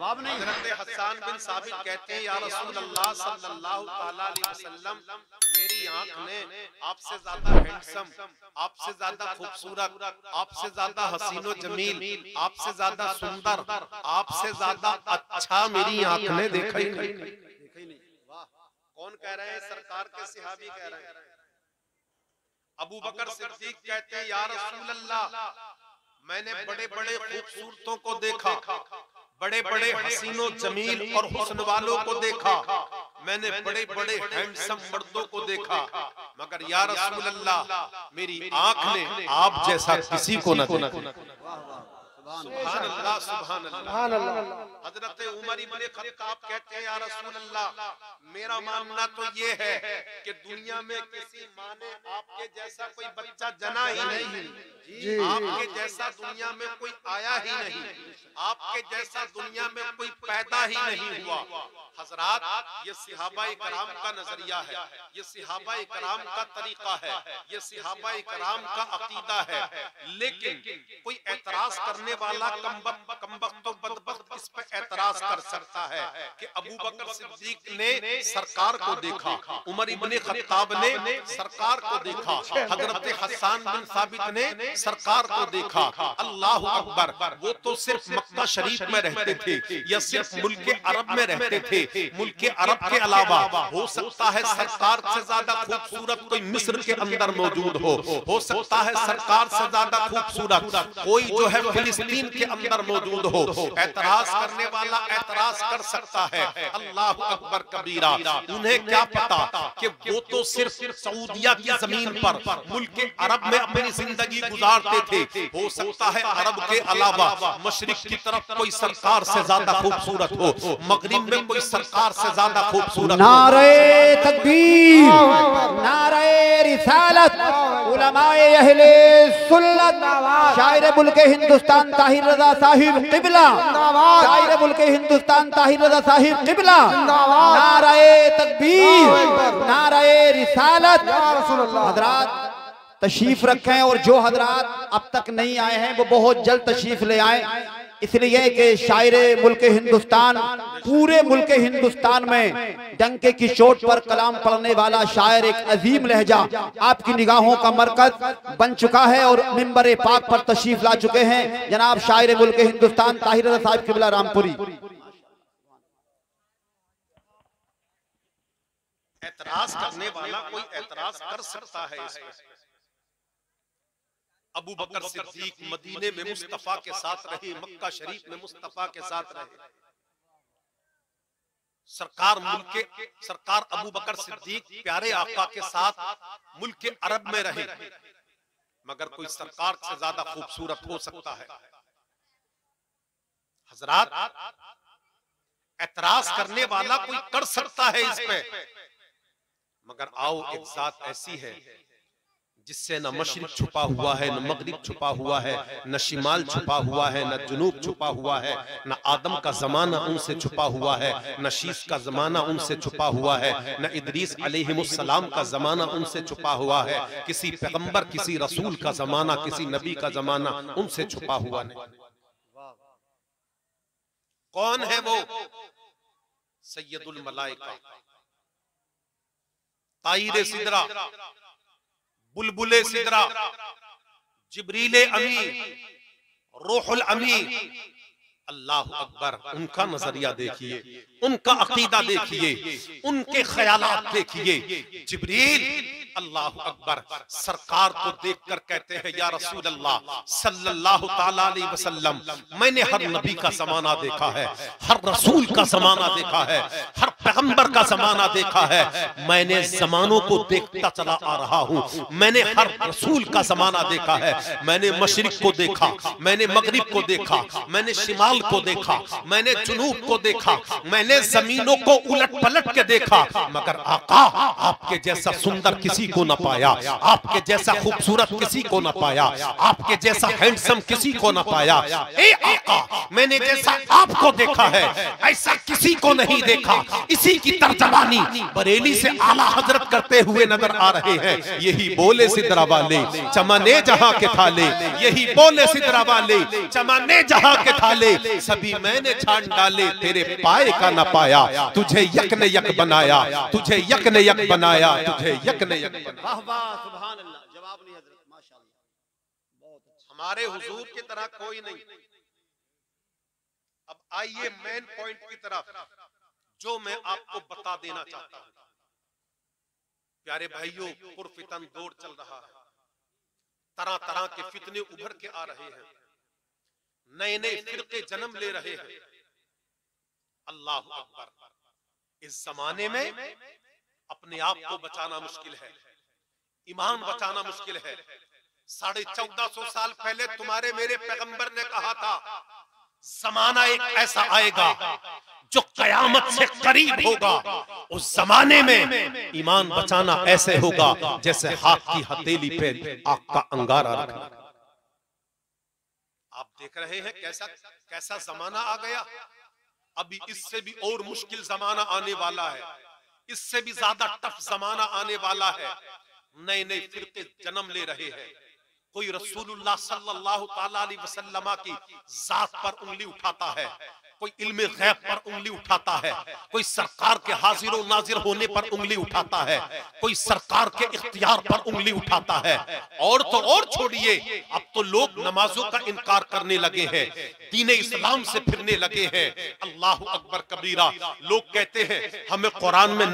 जवाब नहीं। हज़रत हसन बिन साबित कहते हैं या रसूल अल्लाह सल्लल्लाहु ताला अलैहि वसल्लम, मेरी आंख ने आपसे ज्यादा हैंडसम, आपसे ज्यादा खूबसूरत, आपसे ज्यादा हसीनो जमील, आपसे ज्यादा सुंदर, आपसे ज्यादा अच्छा मेरी आंख ने देखा ही नहीं। वाह, कौन कह रहे हैं? सरकार के सहाबी कह रहे हैं। अबू बकर सिद्दीक कहते हैं या रसूल अल्लाह, मैंने बड़े बड़े खूबसूरतों को देखा, बड़े बड़े हसीनो जमील और हुस्न वालों को देखा, मैंने बड़े बड़े हैंडसम मर्दों को देखा, मगर या रसूल अल्लाह मेरी आंख ने आप जैसा किसी को न देखा। सुभान अल्लाह, सुभान अल्लाह। हजरत उमर इब्न खत्ताब कहते हैं या रसूल अल्लाह, मेरा मानना तो ये है कि दुनिया में किसी माँ ने आपके जैसा कोई बच्चा जना ही नहीं, आपके जैसा दुनिया में कोई आया ही नहीं, आपके जैसा दुनिया में कोई पैदा ही नहीं हुआ। हजरात, ये सहाबाए कराम का नजरिया है, ये सहाबाए कराम का तरीका है, ये सहाबाए कराम का अकीदा है। लेकिन कोई एतराज करने वाला कमबख्त तो बदबख्त इस पे एतराज कर सकता है कि अबू बकर सिद्दीक ने सरकार को देखा, उमर इब्न खत्ताब ने सरकार को देखा, हजरत हसन बिन साबित ने सरकार को देखा। अल्लाह अकबर, वो तो सिर्फ मक्का शरीफ में रहते थे या सिर्फ मुल्क अरब में रहते थे। मुल्क अरब के अलावा हो सकता है सरकार से ज्यादा खूबसूरत कोई मिस्र के अंदर मौजूद हो सकता है सरकार से ज्यादा खूबसूरत कोई जो है फिलिस्तीन के अंदर मौजूद हो। एतराज करने वाला एतराज कर सकता है। अल्लाह अकबर कबीरा। उन्हें क्या पता कि वो तो सिर्फ सऊदिया की जमीन पर मुल्क अरब में अपनी जिंदगी गुजारते थे। हो सकता है अरब के अलावा मशरिक की तरफ कोई सरकार से ज्यादा खूबसूरत हो, मगरिब में कोई सरकार से ज्यादा खूबसूरत। नारे तकबीर, नारे रिसालत, उलमाए अहले सुन्नत, शायर मुल्क हिंदुस्तान ताहिर रजा साहिब किबला, शायर मुल्क हिंदुस्तान ताहिर रजा साहिब किबला। नारे तकबीर, नारे रिसालत। हजरात तशरीफ रखें और जो हजरात अब तक नहीं आए हैं वो बहुत जल्द तशरीफ ले आए, इसलिए कि शायर मुल्क हिंदुस्तान पूरे मुल्क हिंदुस्तान में डंके की चोट पर कलाम पढ़ने वाला शायर, एक अजीम लहजा आपकी निगाहों का मरकज बन चुका है और मिंबर पाक पर तशरीफ ला चुके हैं जनाब शायर मुल्क हिंदुस्तान ताहिर रज़ा साहिब किबला रामपुरी। एतराज करने वाला कोई एतराज कर सकता है इस पर। अबू बकर सिद्दीक मदीने में मुस्तफा के साथ रहे, मक्का शरीफ में मुस्तफा के साथ रहे। सरकार अबू बकर सिद्दीक प्यारे आका के साथ मुल्क अरब में रहे, मगर कोई सरकार से ज्यादा खूबसूरत हो सकता है। हजरात, एतराज करने वाला कोई कर सकता है इस पे, मगर आओ एक जात ऐसी है जिससे न मशरिक छुपा हुआ है, न मगरिब छुपा हुआ है, न शिमाल छुपा हुआ है, न जुनूब छुपा हुआ है, न आदम का जमाना उनसे छुपा हुआ है, न शीश का जमाना उनसे छुपा हुआ है, न इदरीस अलैहिमुस्सलाम का जमाना उनसे छुपा हुआ है, किसी पैगंबर किसी रसूल का जमाना किसी नबी का जमाना उनसे छुपा हुआ नहीं। कौन है वो? सैयदुल मलाइका, ताईरे सिदरा, बुलबुले सिदरा, जिब्रीले अमीन, रूहुल अमीन। अल्लाह अकबर। उनका नजरिया देखिए, उनका अकीदा देखिए, उनके ख्यालात देखिए। जिब्रील अल्लाह अकबर सरकार को देखकर कहते हैं या रसूल अल्लाह सल्लल्लाहु ताला अलैहि वसल्लम, मैंने हर नबी का जमाना देखा है, हर रसूल का जमाना देखा है, हर पैगंबर का जमाना देखा है। मैंने जमानों को देखता चला आ रहा हूँ। मैंने हर रसूल का जमाना देखा है। मैंने मशरिक को देखा, मैंने मगरिब को देखा, मैंने शिमाल को देखा, मैंने जुनूब को देखा, मैंने जमीनों को उलट पलट के देखा, मगर आका आपके जैसा सुंदर किसी को न पाया, आपके जैसा खूबसूरत किसी को न पाया, आपके जैसा हैंडसम किसी को न पाया। ए आका, मैंने जैसा आपको देखा है ऐसा किसी को नहीं देखा। इसी की तर्जमानी बरेली से आला हजरत करते हुए नजर आ रहे हैं। यही बोले सिदरा वाले चमने जहां के थाले, यही बोले सिदरा वाले चमने जहां के थाले, सभी मैंने छान डाले तेरे पाए का न पाया, तुझे यक ने यक बनाया, तुझे यक ने यक बनाया, तुझे यक ने यक बनाया। वाह वाह सुभान अल्लाह, जवाब नहीं हजरत, माशाअल्लाह, बहुत अच्छा। हमारे हुजूर की तरह कोई नहीं। अब आइए मेन पॉइंट की तरफ, जो मैं आपको बता देना चाहता हूं। प्यारे भाइयों, पुरफितन दौर चल रहा है, तरह तरह के फितने उभर के आ रहे हैं, नए नए फिरके जन्म ले रहे हैं। अल्लाह अकबर। इस जमाने में अपने आप को बचाना मुश्किल है, ईमान बचाना मुश्किल है। 1450 साल पहले तुम्हारे मेरे पैगंबर ने कहा था, जमाना एक ऐसा आएगा जो कयामत से करीब होगा, उस जमाने में ईमान बचाना ऐसे होगा जैसे हाथ की हथेली पे आग का अंगारा रखना। आप देख रहे हैं कैसा कैसा जमाना आ गया। अभी इससे भी और मुश्किल जमाना आने वाला है, इससे भी ज्यादा टफ जमाना आने वाला है। नए नए फिरके जन्म ले रहे हैं। कोई रसूलुल्लाह सल्लल्लाहु ताला अलैहि वसल्लम की जात पर उंगली उठाता है, कोई इल्मे गैब पर उंगली उठाता है, कोई सरकार के हाजिर और नाजिर होने पर उंगली उठाता है, कोई सरकार के इख्तियार पर उंगली उठाता है। और तो और छोड़िए, अब तो लोग नमाजों का इनकार करने लगे हैं, दीन इस्लाम से फिरने लगे हैं। अल्लाह अकबर कबीरा। लोग कहते हैं हमें कुरान में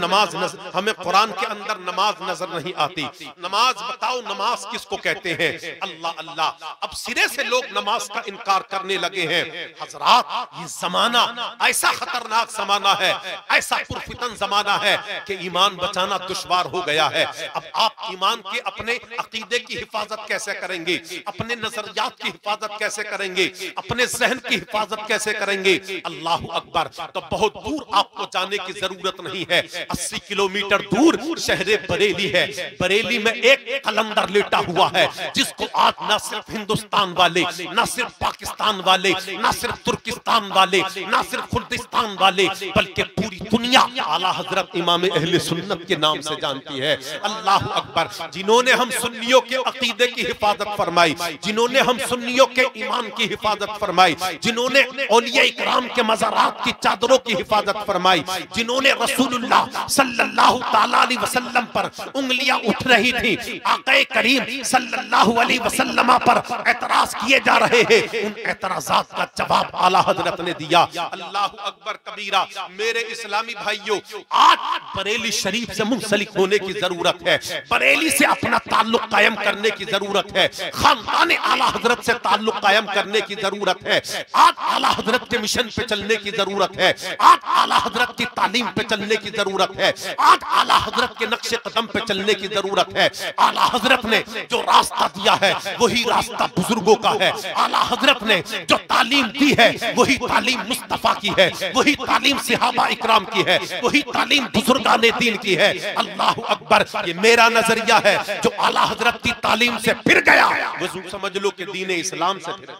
हमें कुरान के अंदर नमाज नजर नहीं आती। नमाज बताओ, नमाज किसको कहते हैं? अल्लाह अल्लाह। अब सिरे से लोग नमाज का इनकार करने लगे हैं। हजरात, ये जमाना ऐसा खतरनाक जमाना है, ऐसा पुरफितन जमाना है कि ईमान बचाना दुश्वार हो गया है। अब आप ईमान के अपने अकीदे की हिफाजत कैसे करेंगे? अपने नजरियात की हिफाजत कैसे करेंगे? अपने जहन की हिफाजत कैसे करेंगे? अल्लाह अकबर। तो बहुत दूर आपको जाने की जरूरत नहीं है। 80 किलोमीटर दूर शहर बरेली है। बरेली में एक कलंदर लेटा हुआ है, जिसको आज ना सिर्फ हिंदुस्तान वाले, ना सिर्फ पाकिस्तान वाले, ना सिर्फ तुर्किस्तान वाले, ना सिर्फ कुर्दिस्तान वाले, बल्कि पूरी दुनिया आला हजरत इमाम अहले सुन्नत के नाम से जानती है। अल्लाह अकबर। जिन्होंने हम सुन्नियों के अकीदे की हिफाजत फरमाई, जिन्होंने हम सुन्नियों के ईमान की हिफाजत फरमाई, जिन्होंने औलिया इकराम के मज़ारात की चादरों की हिफाजत फरमाई, जिन्होंने रसूलुल्लाह सल्लल्लाहु ताला अलैहि वसल्लम पर उंगलियां उठ रही थी, आक़ा करीम सल्लल्लाहु अलैहि वसल्लम पर एतराज किए जा रहे हैं, उन एतराजात का जवाब आला हजरत ने दिया। अल्लाह अकबर कबीरा। मेरे इस्लामी भाइयों, आज बरेली शरीफ से मुंसलिक होने की जरूरत है, बरेली से अपना ताल्लुक कायम करने की जरूरत है, खानदान आला हजरत से ताल्लुक कायम करने की जरूरत है। आज आला हजरत के मिशन पे चलने की जरूरत है, आज आला हजरत की तालीम पे चलने की जरूरत है, आज आला हजरत के नक्शे कदम पे चलने की जरूरत है। आला हजरत ने जो रास्ता दिया है वही रास्ता बुजुर्गों का है। आला हजरत ने जो तालीम दी है वही तालीम मुस्तफा की है, वही तालीम सहाबा इकराम की है, वही तालीम बुजुर्गाने दीन की है। अल्लाह अकबर। ये मेरा नजरिया है। जो आला हजरत की तालीम से फिर गया, वो समझ लो कि दीन इस्लाम से फिर गया।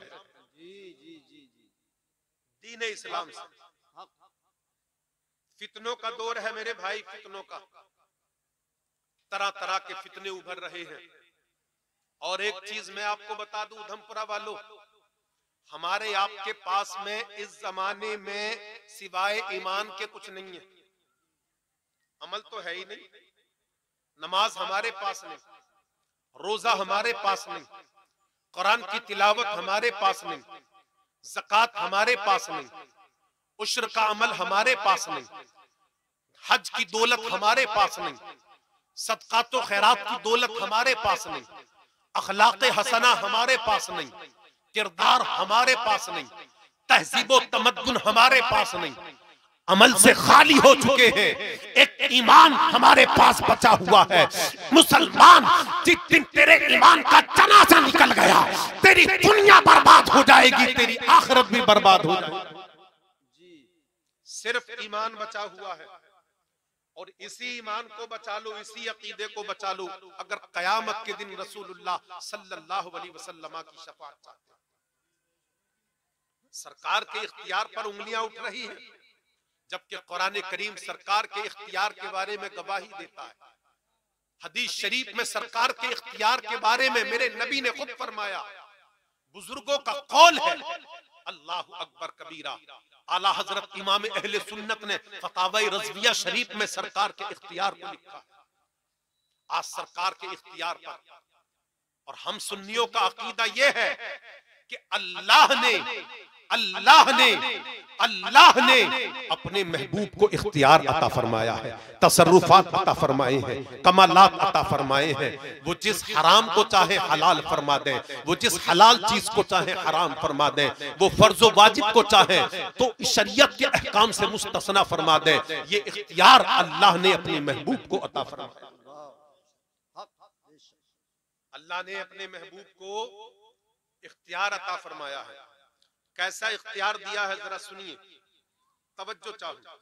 दीन इस्लाम से। फितनों का दौर है मेरे भाई, फितनों का। तरह तरह के फितने उभर रहे हैं। और एक चीज मैं आपको बता दूं उधमपुरा वालों, हमारे आपके पास में इस जमाने में सिवाय ईमान के कुछ नहीं है। अमल तो है ही नहीं, नमाज हमारे पास नहीं, रोजा हमारे पास नहीं, कुरान की तिलावत हमारे पास नहीं, ज़कात हमारे पास नहीं, उश्र का अमल हमारे पास नहीं, हज की दौलत हमारे पास नहीं, सदकात व खैरात की दौलत हमारे पास नहीं, अखलाक हसना हमारे पास नहीं, किरदार हमारे पास नहीं, तहजीब व तमद्दुन हमारे पास नहीं, अमल से खाली हो चुके हैं। एक ईमान हमारे पास बचा हुआ है। मुसलमान, जिस दिन तेरे ईमान का जनाजा निकल गया, तेरी दुनिया बर्बाद हो जाएगी, तेरी आखिरत भी बर्बाद हो जाएगी। सिर्फ ईमान बचा हुआ है, और इसी ईमान को बचा लो, इसी अकीदे को बचा लो अगर कयामत के दिन रसूलुल्लाह सल्लल्लाहु अलैहि वसल्लम की शफाअत चाहते। सरकार के इख्तियार पर उंगलियां उठ रही है, जबकि कुरान करीम सरकार के इख्तियार के बारे में गवाही देता है। हदीस शरीफ में सरकार के इख्तियार के बारे में मेरे नबी ने खुद फरमाया, बुजुर्गों का कौल है, अल्लाहु अकबर कबीरा। आला हजरत इमाम अहले सुन्नत ने फतावा रज़विया शरीफ में सरकार के इख्तियार को लिखा। आज सरकार के इख्तियार पर, और हम सुन्नियों का अकीदा यह है कि अल्लाह ने अपने महबूब को इख्तियार अता फरमाया है, तसर्रुफात अता फरमाए हैं, कमालात अता फरमाए हैं। वो जिस हराम को चाहे हलाल फरमा दे, वो जिस हलाल चीज को चाहे हराम फरमा दे, वो फर्जो वाजिब को चाहे तो शरीयत के अहकाम से मुस्तस्ना फरमा दे। ये इख्तियार अल्लाह ने अपने महबूब को अता फरमाया। अल्लाह ने अपने महबूब को इख्तियार अता फरमाया है। कैसा इख्तियार दिया है जरा सुनिए, तवज्जो चाहूं।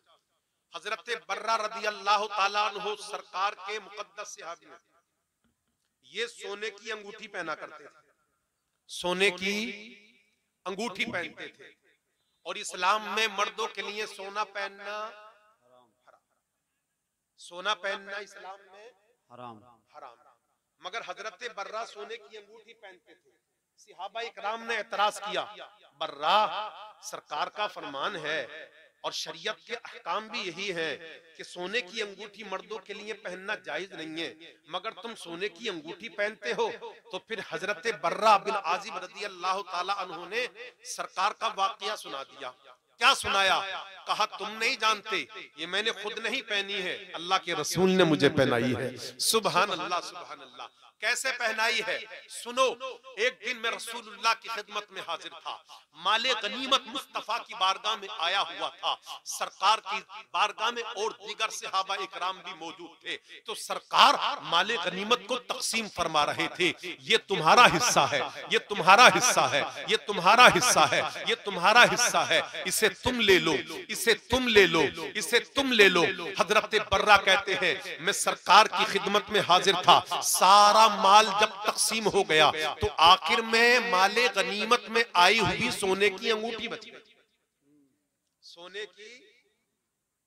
हजरत बर्रा रदी अल्लाह ताला अन्हु सरकार के मुकद्दस सहाबी हैं। ये सोने की अंगूठी पहना करते थे, सोने की अंगूठी पहनते थे। और इस्लाम में मर्दों के लिए सोना पहनना हराम, सोना पहनना इस्लाम में हराम। मगर हजरत बर्रा सोने की अंगूठी पहनते थे। सहाबा इकराम ने एतराज किया, बर्रा सरकार का फरमान है और शरीयत के अहकाम भी यही है कि सोने की अंगूठी मर्दों के लिए पहनना जायज नहीं है, मगर तुम सोने की अंगूठी पहनते हो। तो फिर हजरत बर्रा बिन आजिब रज़ी अल्लाह ताला अन्हु ने सरकार का वाकया सुना दिया। क्या सुनाया? कहा तुम नहीं जानते, ये मैंने खुद नहीं पहनी है, अल्लाह के रसूल ने मुझे पहनाई है। सुभान अल्लाह, सुभान अल्लाह। कैसे पहनाई है सुनो। एक दिन मैं रसूलुल्लाह की खिदमत में हाजिर था। माले गनीमत मुस्तफा की बारगाह में आया हुआ था, सरकार की बारगाह में और दीगर सहाबा इकराम भी मौजूद थे। तो सरकार माले गनीमत को तकसीम फरमा रहे थे। ये तुम्हारा हिस्सा है, ये तुम्हारा हिस्सा है, ये तुम्हारा हिस्सा है, ये तुम्हारा हिस्सा है, इसे तुम ले लो, इसे तुम ले लो, इसे तुम ले लो। हजरत बर्रा कहते हैं मैं सरकार की खिदमत में हाजिर था। सारा माल जब तकसीम हो गया तो आखिर में माले गनीमत में आई हुई सोने की अंगूठी बच गई, सोने की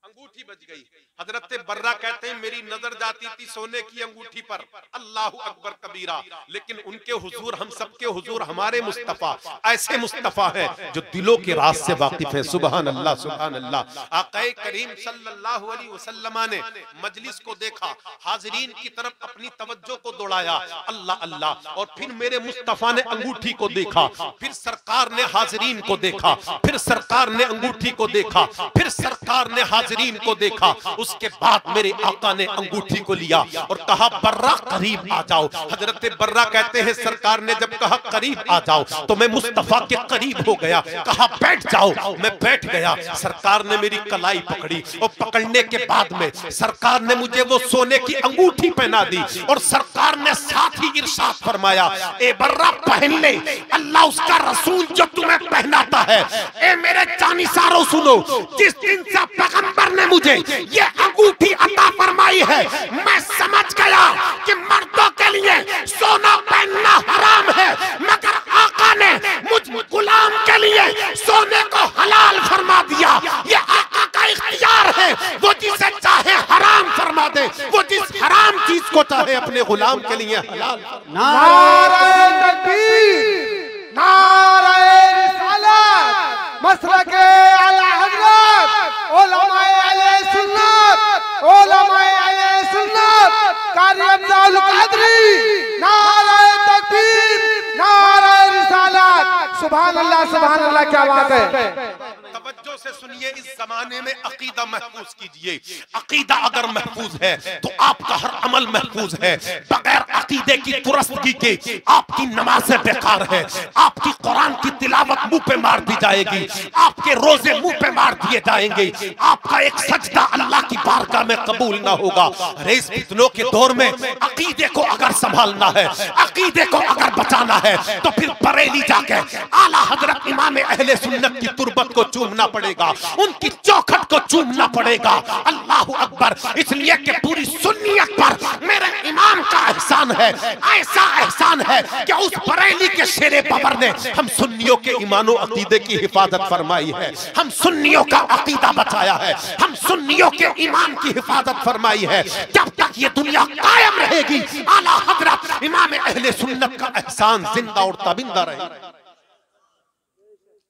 अंगूठी बच गई। हजरत बर्रा कहते हैं मेरी नजर जाती थी सोने की अंगूठी पर, अल्लाहु अकबर कबीरा। लेकिन उनके हुजूर, हम सबके हुजूर, हमारे मुस्तफा ऐसे मुस्तफा हैं जो दिलों के राज से वाकिफ है। सुभान अल्लाह, सुभान अल्लाह। आक़ाए करीम सल्लल्लाहु अलैहि वसल्लम ने मजलिस को देखा, हाजिरीन की तरफ अपनी तवज्जो को दौड़ाया, अल्लाह अल्लाह। और फिर मेरे मुस्तफा ने अंगूठी को देखा, फिर सरकार ने हाजिरीन को देखा, फिर सरकार ने अंगूठी को देखा, फिर सरकार ने हाजिरीन को देखा। उसके बाद मेरे आका ने अंगूठी को लिया और कहा बर्रा करीब आ जाओ। हजरत बर्रा कहते हैं सरकार ने जब कहा करीब आ जाओ तो मैं मुस्तफा के करीब हो गया। कहा बैठ जाओ, मैं बैठ गया। सरकार ने मेरी कलाई पकड़ी और पकड़ने के बाद में सरकार ने मुझे वो सोने की अंगूठी पहना दी और सरकार ने साथ ही इरशाद फरमाया, ए बर्रा पहन ले, अल्लाह उसका रसूल जो तुम्हें पहनाता है। ए मेरे जानिसारों सुनो, जिस दिन से पैगंबर ने मुझे ये अंगूठी अता फरमाई है, मैं समझ गया कि मर्दों के लिए सोना पहनना हराम है, मगर आका ने मुझ गुलाम के लिए सोने को हलाल फरमा दिया। ये आका का इख्तियार है, वो जिसे चाहे हराम फरमा दे, वो जिस हराम चीज को चाहे अपने गुलाम के लिए हलाल। नारे तकबीर, नारे रिसालत, मसलके आला हज़रत, उलमाए अहले सुन्नत, उलमाए अहले सुन्नत, कारी अब्दुल कादरी, नारे तकबीर, नारे रिसालत। सुभान अल्लाह, सुभान अल्लाह। क्या बात है। तवज्जो से सुनिए, इस जमाने में अकीदा महफूज कीजिए। अकीदा अगर महफूज है तो आपका हर अमल महफूज है। बगैर अकीदे की दुरुस्तगी के आपकी नमाज़ें बेकार है, आपकी कुरान की तिलावत मुंह पे मार दी जाएगी, आपके रोजे मुंह पे मार दिए जाएंगे, आपका एक सजदा अल्लाह की बारगाह में कबूल ना होगा। अरे इस फितनों के दौर में अकीदे को अगर संभालना है, अकीदे को अगर बचाना है तो फिर बरेली जाके आला हजरत इमाम अहले सुन्नत की तुरबत को चूमना पड़ेगा। पड़ेगा, उनकी चौखट को चूमना पड़ेगा। अल्लाह अकबर। इसलिए कि पूरी सुन्नियत पर मेरे इमाम का एहसान है, ऐसा एहसान है कि उस बरेली के शेरे बबर ने हम सुन्नियों के ईमानो अकीदे की हिफाजत फरमाई है, हम सुन्नियों का अकीदा बचाया है, हम सुन्नियों के ईमान की हिफाजत फरमाई है। जब तक ये दुनिया कायम रहेगी, आला हजरत इमाम अहले सुन्नत का एहसान जिंदा और ताबिंदा रहेगा।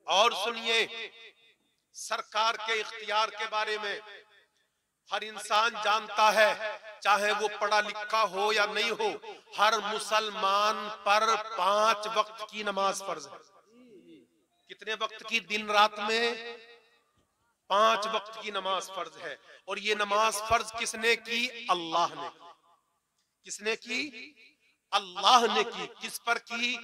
और सुनिए, सरकार के इख्तियार के बारे में हर इंसान जानता है, चाहे वो पढ़ा लिखा हो या नहीं हो, हर मुसलमान पर 5 वक्त की नमाज फर्ज है। कितने वक्त की? दिन रात में 5 वक्त की नमाज फर्ज है। और ये नमाज फर्ज किसने की? अल्लाह ने। किसने की? अल्लाह ने की। किस पर की?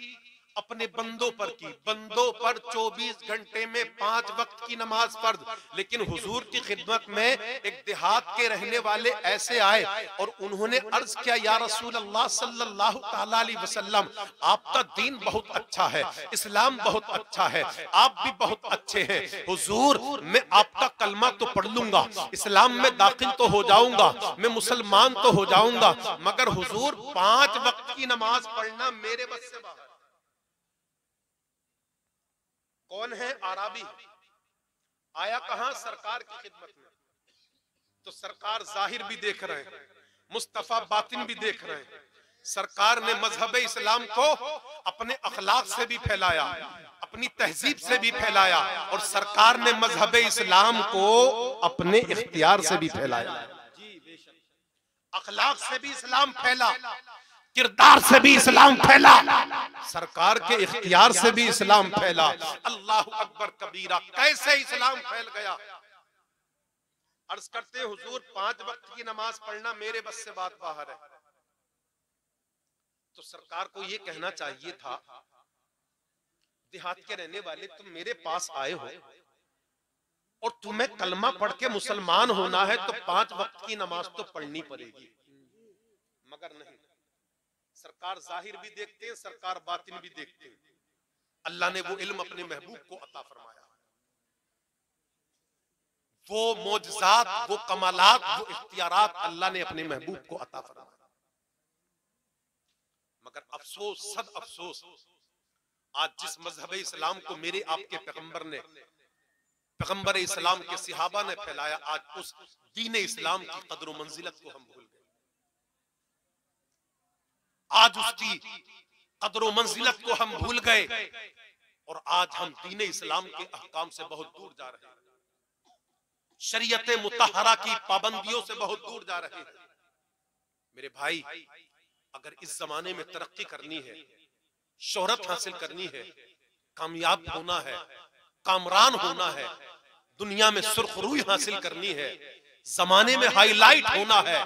अपने बंदों पर की। बंदों पर 24 घंटे में 5 वक्त की नमाज फर्ज। लेकिन हुजूर की खिदमत में एक देहात के रहने वाले ऐसे आए और उन्होंने अर्ज किया, या रसूल अल्लाह सल्लल्लाहु ताला अलैहि वसल्लम, आपका दीन बहुत अच्छा है, इस्लाम बहुत अच्छा है, आप भी बहुत अच्छे हैं। हुजूर, मैं आपका कलमा तो पढ़ लूंगा, इस्लाम में दाखिल तो हो जाऊंगा, मैं मुसलमान तो हो जाऊंगा, मगर हुजूर 5 वक्त की नमाज पढ़ना मेरे बस से बाहर। कौन है? आराबी। आया कहां? सरकार की खिदमत में। तो सरकार जाहिर भी देख रहे हैं, मुस्तफा बातिन भी देख रहे हैं। सरकार ने मजहब इस्लाम को अपने अखलाक से भी फैलाया, अपनी तहजीब से भी फैलाया, और सरकार ने मजहब इस्लाम को अपने इख्तियार से भी फैलाया। अखलाक से भी इस्लाम फैला, किरदार से भी इस्लाम फैला, सरकार के इख्तियार से भी इस्लाम फैला। अल्लाह अकबर कबीरा। कैसे इस्लाम फैल गया? अर्ज करते हुजूर, 5 वक्त की नमाज पढ़ना मेरे बस से बात बाहर है। तो सरकार को यह कहना चाहिए था, देहात के रहने वाले, तुम मेरे पास आए हो और तुम्हें कलमा पढ़ के मुसलमान होना है तो 5 वक्त की नमाज तो पढ़नी पड़ेगी। मगर नहीं, सरकार जाहिर भी देखते हैं, सरकार बातिन भी देखते हैं। अल्लाह ने वो इल्म अपने महबूब को अता फरमाया, वो मोजज़ात, वो कमालात, वो इख्तियारात अल्लाह ने अपने महबूब को अता फरमाया। मगर अफसोस, सद अफसोस, आज जिस मजहब इस्लाम को मेरे आपके पैगंबर ने, पैगंबर इस्लाम के सहाबा ने फैलाया, आज उस दीन इस्लाम की कदर व मंजिलत को हम भूल गए। आज उसकी कदर व मंजिलत को हम भूल गए और आज हम दीन इस्लाम के अहकाम से बहुत दूर जा रहे हैं, शरीयत मुतहरा की पाबंदियों से बहुत दूर जा रहे हैं। मेरे भाई, अगर इस जमाने में तरक्की करनी है, शोहरत हासिल करनी है, कामयाब होना है, कामरान होना है, दुनिया में सुर्खरुई हासिल करनी है, जमाने में हाईलाइट होना है,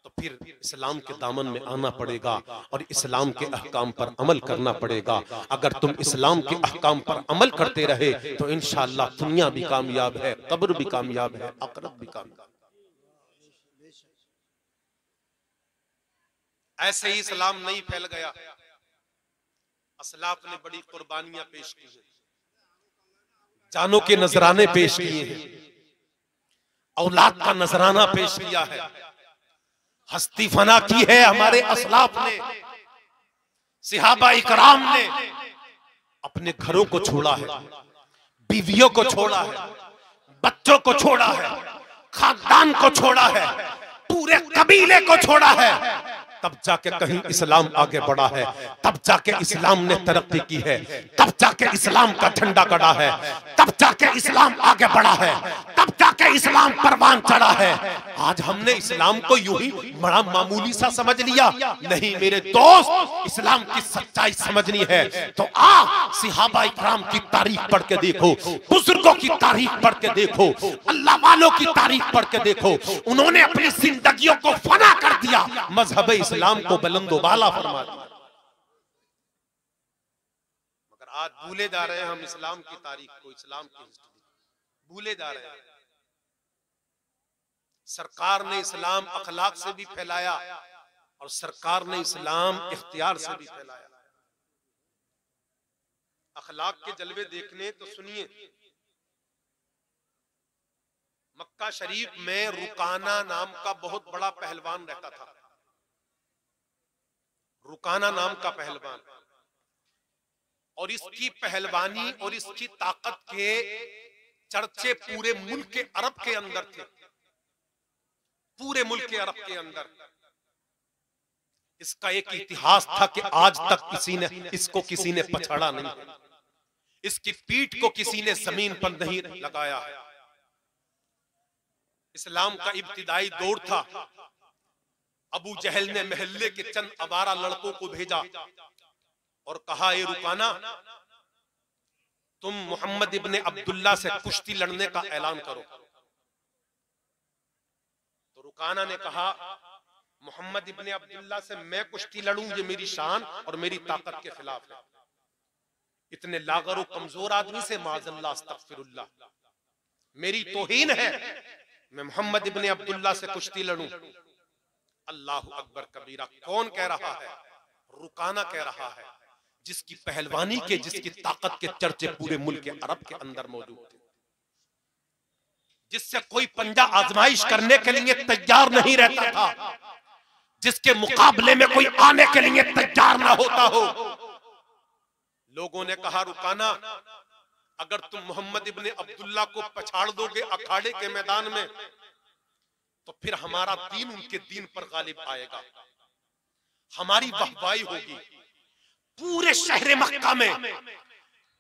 तो फिर इस्लाम के दामन में आना पड़ेगा और इस्लाम के अहकाम पर अमल करना पड़ेगा। अगर तुम इस्लाम के अहकाम पर अमल करते रहे तो इंशाअल्लाह दुनिया भी कामयाब है, कब्र भी कामयाब है, आखिरत भी कामयाब। ऐसे ही इस्लाम नहीं फैल गया, असलाफ ने बड़ी कुर्बानियां पेश की हैं, जानों के नजराने पेश किए हैं, औलाद का नजराना पेश किया है, हस्ती फना की है हमारे असलाफ ने, सहाबा इकराम ने अपने घरों को छोड़ा है, बीवियों को छोड़ा है, बच्चों को छोड़ा है, खानदान को छोड़ा है, पूरे कबीले को छोड़ा है, तब जाके कहीं इस्लाम आगे बढ़ा है, तब जाके इस्लाम ने तरक्की की है, तब जाके इस्लाम का झंडा गड़ा है, तब जाके इस्लाम आगे बढ़ा है, तब जाके इस्लाम परवान चढ़ा है। आज हमने इस्लाम को यूं ही बड़ा मामूली सा समझ लिया। नहीं मेरे दोस्त, इस्लाम की सच्चाई समझनी है तो सहाबा इकराम की तारीख पढ़ के देखो, बुजुर्गों की तारीख पढ़ के देखो, अल्लाह वालों की तारीख पढ़ के देखो, उन्होंने अपनी जिंदगियों को फना कर दिया, मजहब इस्लाम को बुलंदो बाला फरमा दिया। मगर आज भूले जा रहे हैं हम इस्लाम की तारीख को, इस्लाम की हिस्ट्री भूले जा रहे हैं। सरकार ने इस्लाम अखलाक से भी फैलाया और सरकार ने इस्लाम इख्तियार से भी फैलाया। अखलाक के जलवे देखने तो सुनिए, मक्का शरीफ में रुकाना नाम का बहुत बड़ा पहलवान रहता था। रुकाना नाम का पहलवान, और इसकी पहलवानी और इसकी ताकत के चर्चे पूरे मुल्क अरब के अंदर थे। पूरे मुल्क अरब के अंदर इसका एक इतिहास था कि आज तक किसी ने पछाड़ा नहीं, इसकी पीठ को किसी ने जमीन पर नहीं लगाया है। इस्लाम का इब्तिदाई दौर था। अबू जहल ने महल्ले के चंद अवारा लड़कों को भेजा और कहा, ये रुकाना, तुम मोहम्मद इब्ने अब्दुल्ला से कुश्ती लड़ने का ऐलान करो। तो रुकाना ने कहा, मोहम्मद इब्ने अब्दुल्ला से मैं कुश्ती लड़ूं, ये मेरी शान और मेरी ताकत के खिलाफ है। इतने लागर और कमजोर आदमी से माज़अल्लाह अस्तगफिरुल्लाह, मेरी तौहीन है, मैं मोहम्मद इब्ने अब्दुल्ला से कुश्ती लड़ूं। अल्लाहु अकबर कबीरा। कौन कह रहा है? रुकाना कह रहा है, जिसकी पहलवानी के, जिसकी ताकत के चर्चे पूरे मुल्क अरब के अंदर मौजूद थे, जिससे कोई पंजा आजमाइश करने के लिए तैयार नहीं रहता था, जिसके मुकाबले में कोई आने के लिए तैयार ना होता हो। लोगों ने कहा, रुकाना, अगर तुम मोहम्मद इब्ने अब्दुल्ला को पछाड़ दोगे अखाड़े के मैदान में, तो फिर हमारा दीन उनके दीन पर गालिब आएगा, हमारी वाहवाही होगी। पूरे शहर मक्का में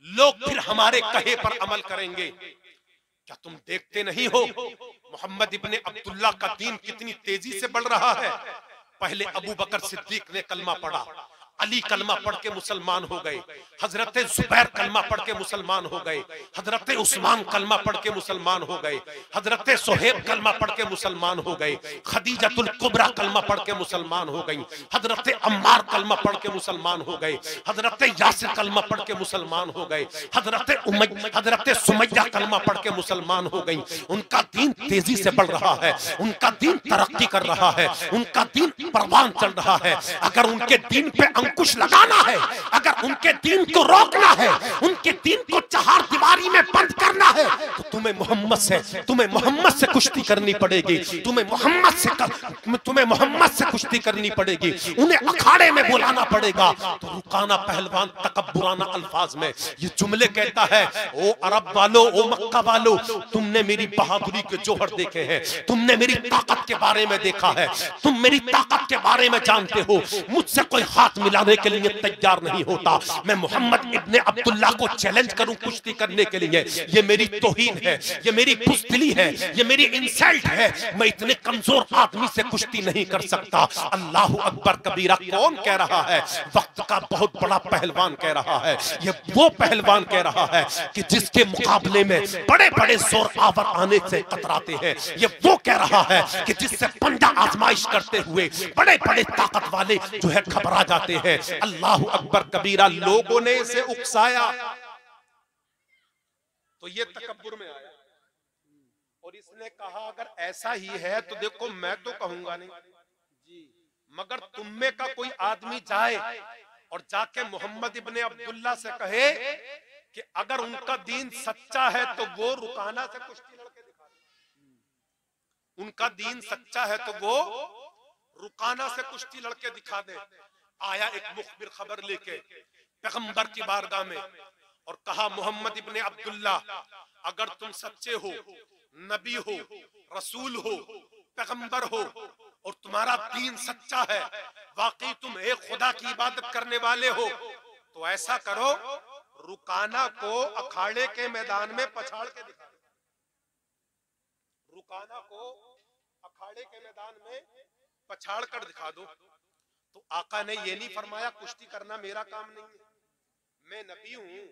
लोग फिर हमारे कहे पर अमल करेंगे। क्या तुम देखते नहीं हो मोहम्मद इब्ने अब्दुल्ला का दीन कितनी तेजी से बढ़ रहा है? पहले अबू बकर सिद्दीक ने कलमा पढ़ा, अली कलमा पढ़ के मुसलमान हो गए, हजरत जुबैर कलमा पढ़ के मुसलमान हो गए, हजरत उस्मान कलमा पढ़ के मुसलमान हो गए, हजरत सुहेब कलमा पढ़ के मुसलमान हो गए, खदीजतुल कुबरा कलमा पढ़ के मुसलमान हो गई, हजरत अम्मार कलमा पढ़ के मुसलमान हो गए, हजरत यासिर कलमा पढ़ के मुसलमान हो गए, हजरत सुमैया कलमा पढ़ के मुसलमान हो गई। उनका दीन तेजी से बढ़ रहा है, उनका दीन तरक्की कर रहा है, उनका दीन परवान चल रहा है। अगर उनके दीन पे अंकुश लगाना है, अगर उनके दीन को रोकना है, उनके दीन को चार दीवारी में बंद करना है, तो तुम्हें मोहम्मद से कुश्ती करनी पड़ेगी, तुम्हें मोहम्मद से कुश्ती करनी पड़ेगी, उन्हें अखाड़े में बुलाना पड़ेगा। तो रुकाना पहलवान तकब्बुराना अल्फाज में ये जुमले कहता है, ओ अरब वालों, ओ मक्का वालों, तुमने मेरी बहादुरी के जोहर देखे हैं, तुमने मेरी ताकत के बारे में देखा है, तुम मेरी ताकत के बारे में जानते हो, मुझसे कोई हाथ मिलाने के लिए तैयार नहीं होता। मैं मोहम्मद इब्ने अब्दुल्ला को चैलेंज करूं कुश्ती करने के लिए, ये मेरी तौहीन है, ये मेरी बुज़दिली है, ये मेरी इंसल्ट है। मैं इतने कमजोर आदमी से कुश्ती नहीं कर सकता। अल्लाहु अकबर कबीरा। कौन कह रहा है? वक्त का बहुत बड़ा पहलवान कह रहा है। ये वो पहलवान कह रहा है कि जिसके मुकाबले में बड़े बड़े जोर आवर आने से कतराते हैं। ये वो कह रहा है कि जिससे पंजा आजमाइश करते हुए बड़े बड़े ताकत वाले जो है घबरा जाते हैं। अल्लाहु अकबर कबीरा। लोगों ने इसे उकसाया तो ये तकब्बुर में आया और इसने कहा अगर ऐसा ही है तो देखो मैं तो कहूंगा नहीं जी, मगर तुम में का कोई आदमी जाए और जाके मोहम्मद इब्ने अब्दुल्ला से कहे कि अगर उनका दीन सच्चा है तो वो रुकाना से कुश्ती लड़के दिखा दे, उनका दीन सच्चा है तो वो रुकाना से कुश्ती लड़के दिखा दे। आया एक मुखबिर खबर लेके पैगंबर की बारगाह में और कहा मोहम्मद इब्ने अब्दुल्ला अगर तुम सच्चे हो, नबी हो, रसूल हो, पैगंबर हो और तुम्हारा दीन सच्चा है, वाकई तुम एक खुदा की इबादत करने वाले हो, तो ऐसा करो रुकाना को अखाड़े के मैदान में पछाड़ के दिखा दो। रुकाना को अखाड़े के मैदान में पछाड़ कर दिखा दो। तो आका ने ये नहीं फरमाया कुश्ती करना मेरा काम नहीं है, मैं नबी हूँ,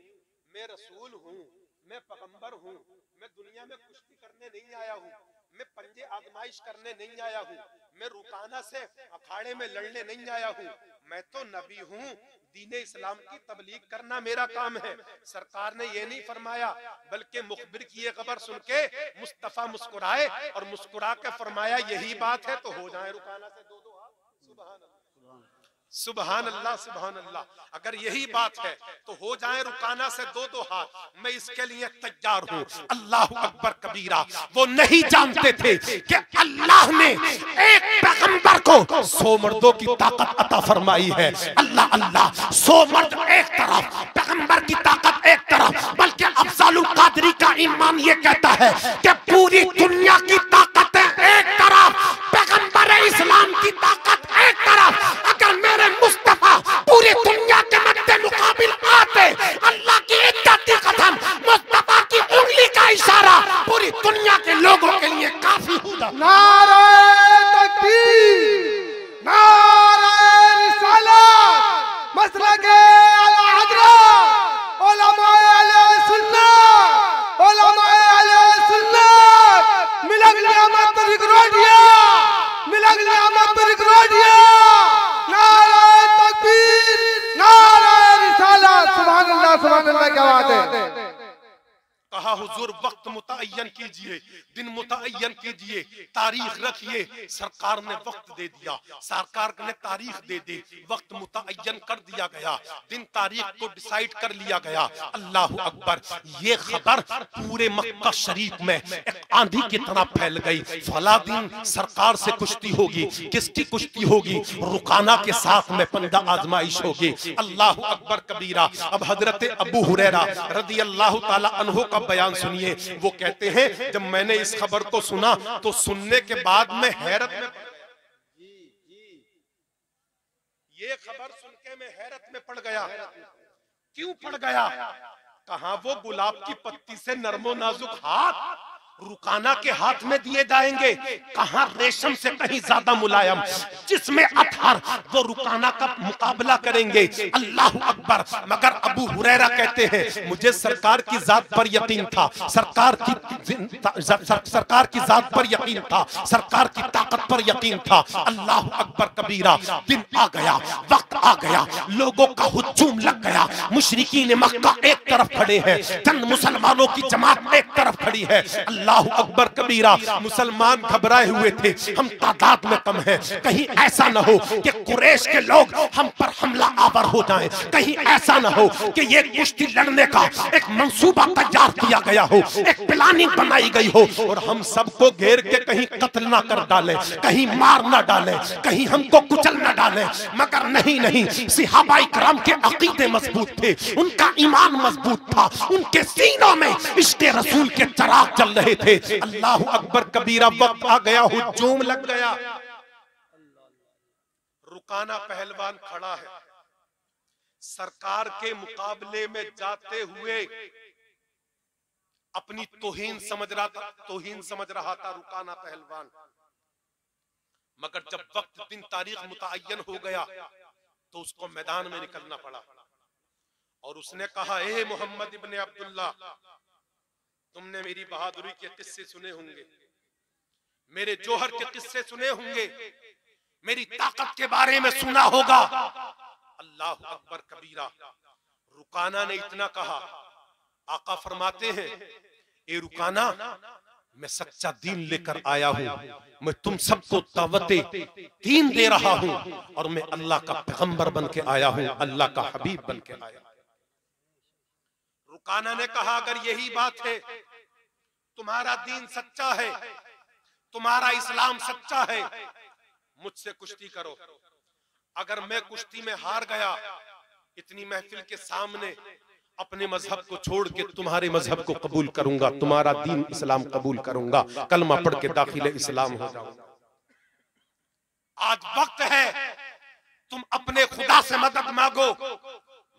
मैं रसूल हूँ, मैं पैगंबर हूँ, मैं दुनिया में कुश्ती करने नहीं आया हूँ, मैं पंजे आजमाइश करने नहीं आया हूँ, मैं रुकाना से अखाड़े में लड़ने नहीं आया हूँ, मैं तो नबी हूँ, दीन इस्लाम की तबलीग करना मेरा काम है। सरकार ने ये नहीं फरमाया, बल्कि मुखबिर की ये खबर सुन के मुस्तफा मुस्कुराए और मुस्कुरा के फरमाया यही बात है तो हो जाए रुकाना से दो हाथ। सुभान अल्लाह। सुभान अल्लाह सुभान अल्लाह। अगर यही बात है तो हो जाए रुकाना से दो दो हाथ, मैं इसके लिए तैयार हूं। अल्लाह अकबर कबीरा। वो नहीं जानते थे कि अल्लाह ने एक पैगंबर को 100 मर्दों की ताकत अता फरमाई है। अल्लाह अल्लाह, 100 मर्द एक तरफ, पैगंबर की ताकत एक तरफ, बल्कि अफजालुल कादरी का ईमान ये कहता है कि पूरी दुनिया की ताकत एक तरफ, पैगंबर इस्लाम की ताकत एक तरफ। अगर मेरे मुस्तफा पूरी दुनिया के मद्दे मुकाबिल आते, अल्लाह की इज्जत की कसम, मुस्तफा की उंगली का इशारा पूरी दुनिया के लोगों के लिए काफी होता। नारे तकबीर, नारे रिसालत, मसलके आला हज़रत, उलमाए अहले सुन्नत, उलमाए अहले सुन्नत, मिलक नियामत पर रिकॉर्डिया, मिलक नियामत पर रिकॉर्डिया। नारे तकबीर, नारे रिसालत, सुभान अल्लाह क्या बात है। कहा हुजूर वक्त मुतअय्यन कीजिए, दिन मुतअय्यन कीजिए, तारीख रखिए। सरकार ने वक्त दे दिया, सरकार ने तारीख दे दी, वक्त मुतअय्यन कर दिया गया, दिन तारीख को डिसाइड कर लिया गया। अल्लाह अकबर। ये खबर पूरे मक्का शरीफ में एक आंधी की तरह फैल गई। फला दिन सरकार से कुश्ती होगी। किसकी कुश्ती होगी? रुकाना के साथ में पंजा आजमाइश होगी। अल्लाह अकबर कबीरा। अब हजरत अबू हुरैरा रदी अल्लाह ताला अन्हु का बयान सुनिए। वो कहते हैं जब मैंने इस खबर को सुना तो सुनने के बाद मैं हैरत में, ये खबर सुन के मैं हैरत में पड़ गया। क्यों पड़ गया? कहां वो गुलाब की पत्ती से नरमो नाजुक हाथ रुकाना के हाथ में दिए जाएंगे, कहां रेशम से कहीं ज्यादा मुलायम, जिसमें अतहर वो रुकाना का मुकाबला करेंगे। अल्लाह अकबर। मगर अबू हुरैरा कहते हैं मुझे सरकार की जात पर यकीन था, सरकार की जात पर यकीन था, सरकार की ताकत पर यकीन था। अल्लाह अकबर कबीरा। दिन आ गया, वक्त आ गया, लोगों का हुजूम लग गया। मुशरिकीन मक्का एक तरफ खड़े हैं, चंद मुसलमानों की जमात एक तरफ खड़ी है। अल्लाह अकबर कबीरा। मुसलमान घबराए हुए थे, हम तादाद में कम हैं, कहीं ऐसा न हो कि कुरैश के लोग हम पर हमला आवर हो जाएं, कहीं ऐसा न हो कि ये कुश्ती लड़ने का एक मंसूबा तैयार किया गया हो, एक प्लानिंग बनाई गई हो और हम सबको घेर के कहीं कत्ल ना कर डालें, कहीं मार ना डालें, कहीं हमको कुचल ना डालें। मगर नहीं नहीं, सहाबाए किराम के अकीदे मजबूत थे, उनका ईमान मजबूत था, उनके सीनों में इश्क़े रसूल के चिराग जल रहे थे। अल्लाह अकबर कबीरा। वक्त आ गया, हुजूम लग गया। रुकाना पहलवान खड़ा है, सरकार के मुकाबले में जाते हुए अपनी तौहीन समझ रहा था रुकाना पहलवान। मगर जब वक्त दिन तारीख मुतअय्यन हो गया तो उसको मैदान में निकलना पड़ा और उसने कहा, ए मोहम्मद इब्ने अब्दुल्ला, तुमने मेरी बहादुरी के किस्से सुने होंगे, मेरे जोहर के किस्से सुने होंगे, मेरी ताकत के बारे में सुना होगा। अल्लाह अकबर कबीरा। रुकाना ने इतना कहा, आका फरमाते हैं, ए रुकाना, मैं सच्चा दीन लेकर आया हूं, मैं तुम सबको दावते दीन दे रहा हूं और मैं अल्लाह का पैगंबर बन के आया हूं, अल्लाह का हबीब बन के आया। रुकाना ने कहा, अगर यही बात है, तुम्हारा दीन सच्चा है, तुम्हारा इस्लाम सच्चा है, मुझसे कुश्ती करो। अगर मैं कुश्ती में हार गया, इतनी महफिल के सामने अपने मजहब को छोड़ के तुम्हारे मजहब को कबूल करूंगा, तुम्हारा दीन इस्लाम कबूल करूंगा, कलमा पढ़ के दाखिले इस्लाम हो जाऊंगा। आज वक्त है तुम अपने खुदा से मदद मांगो,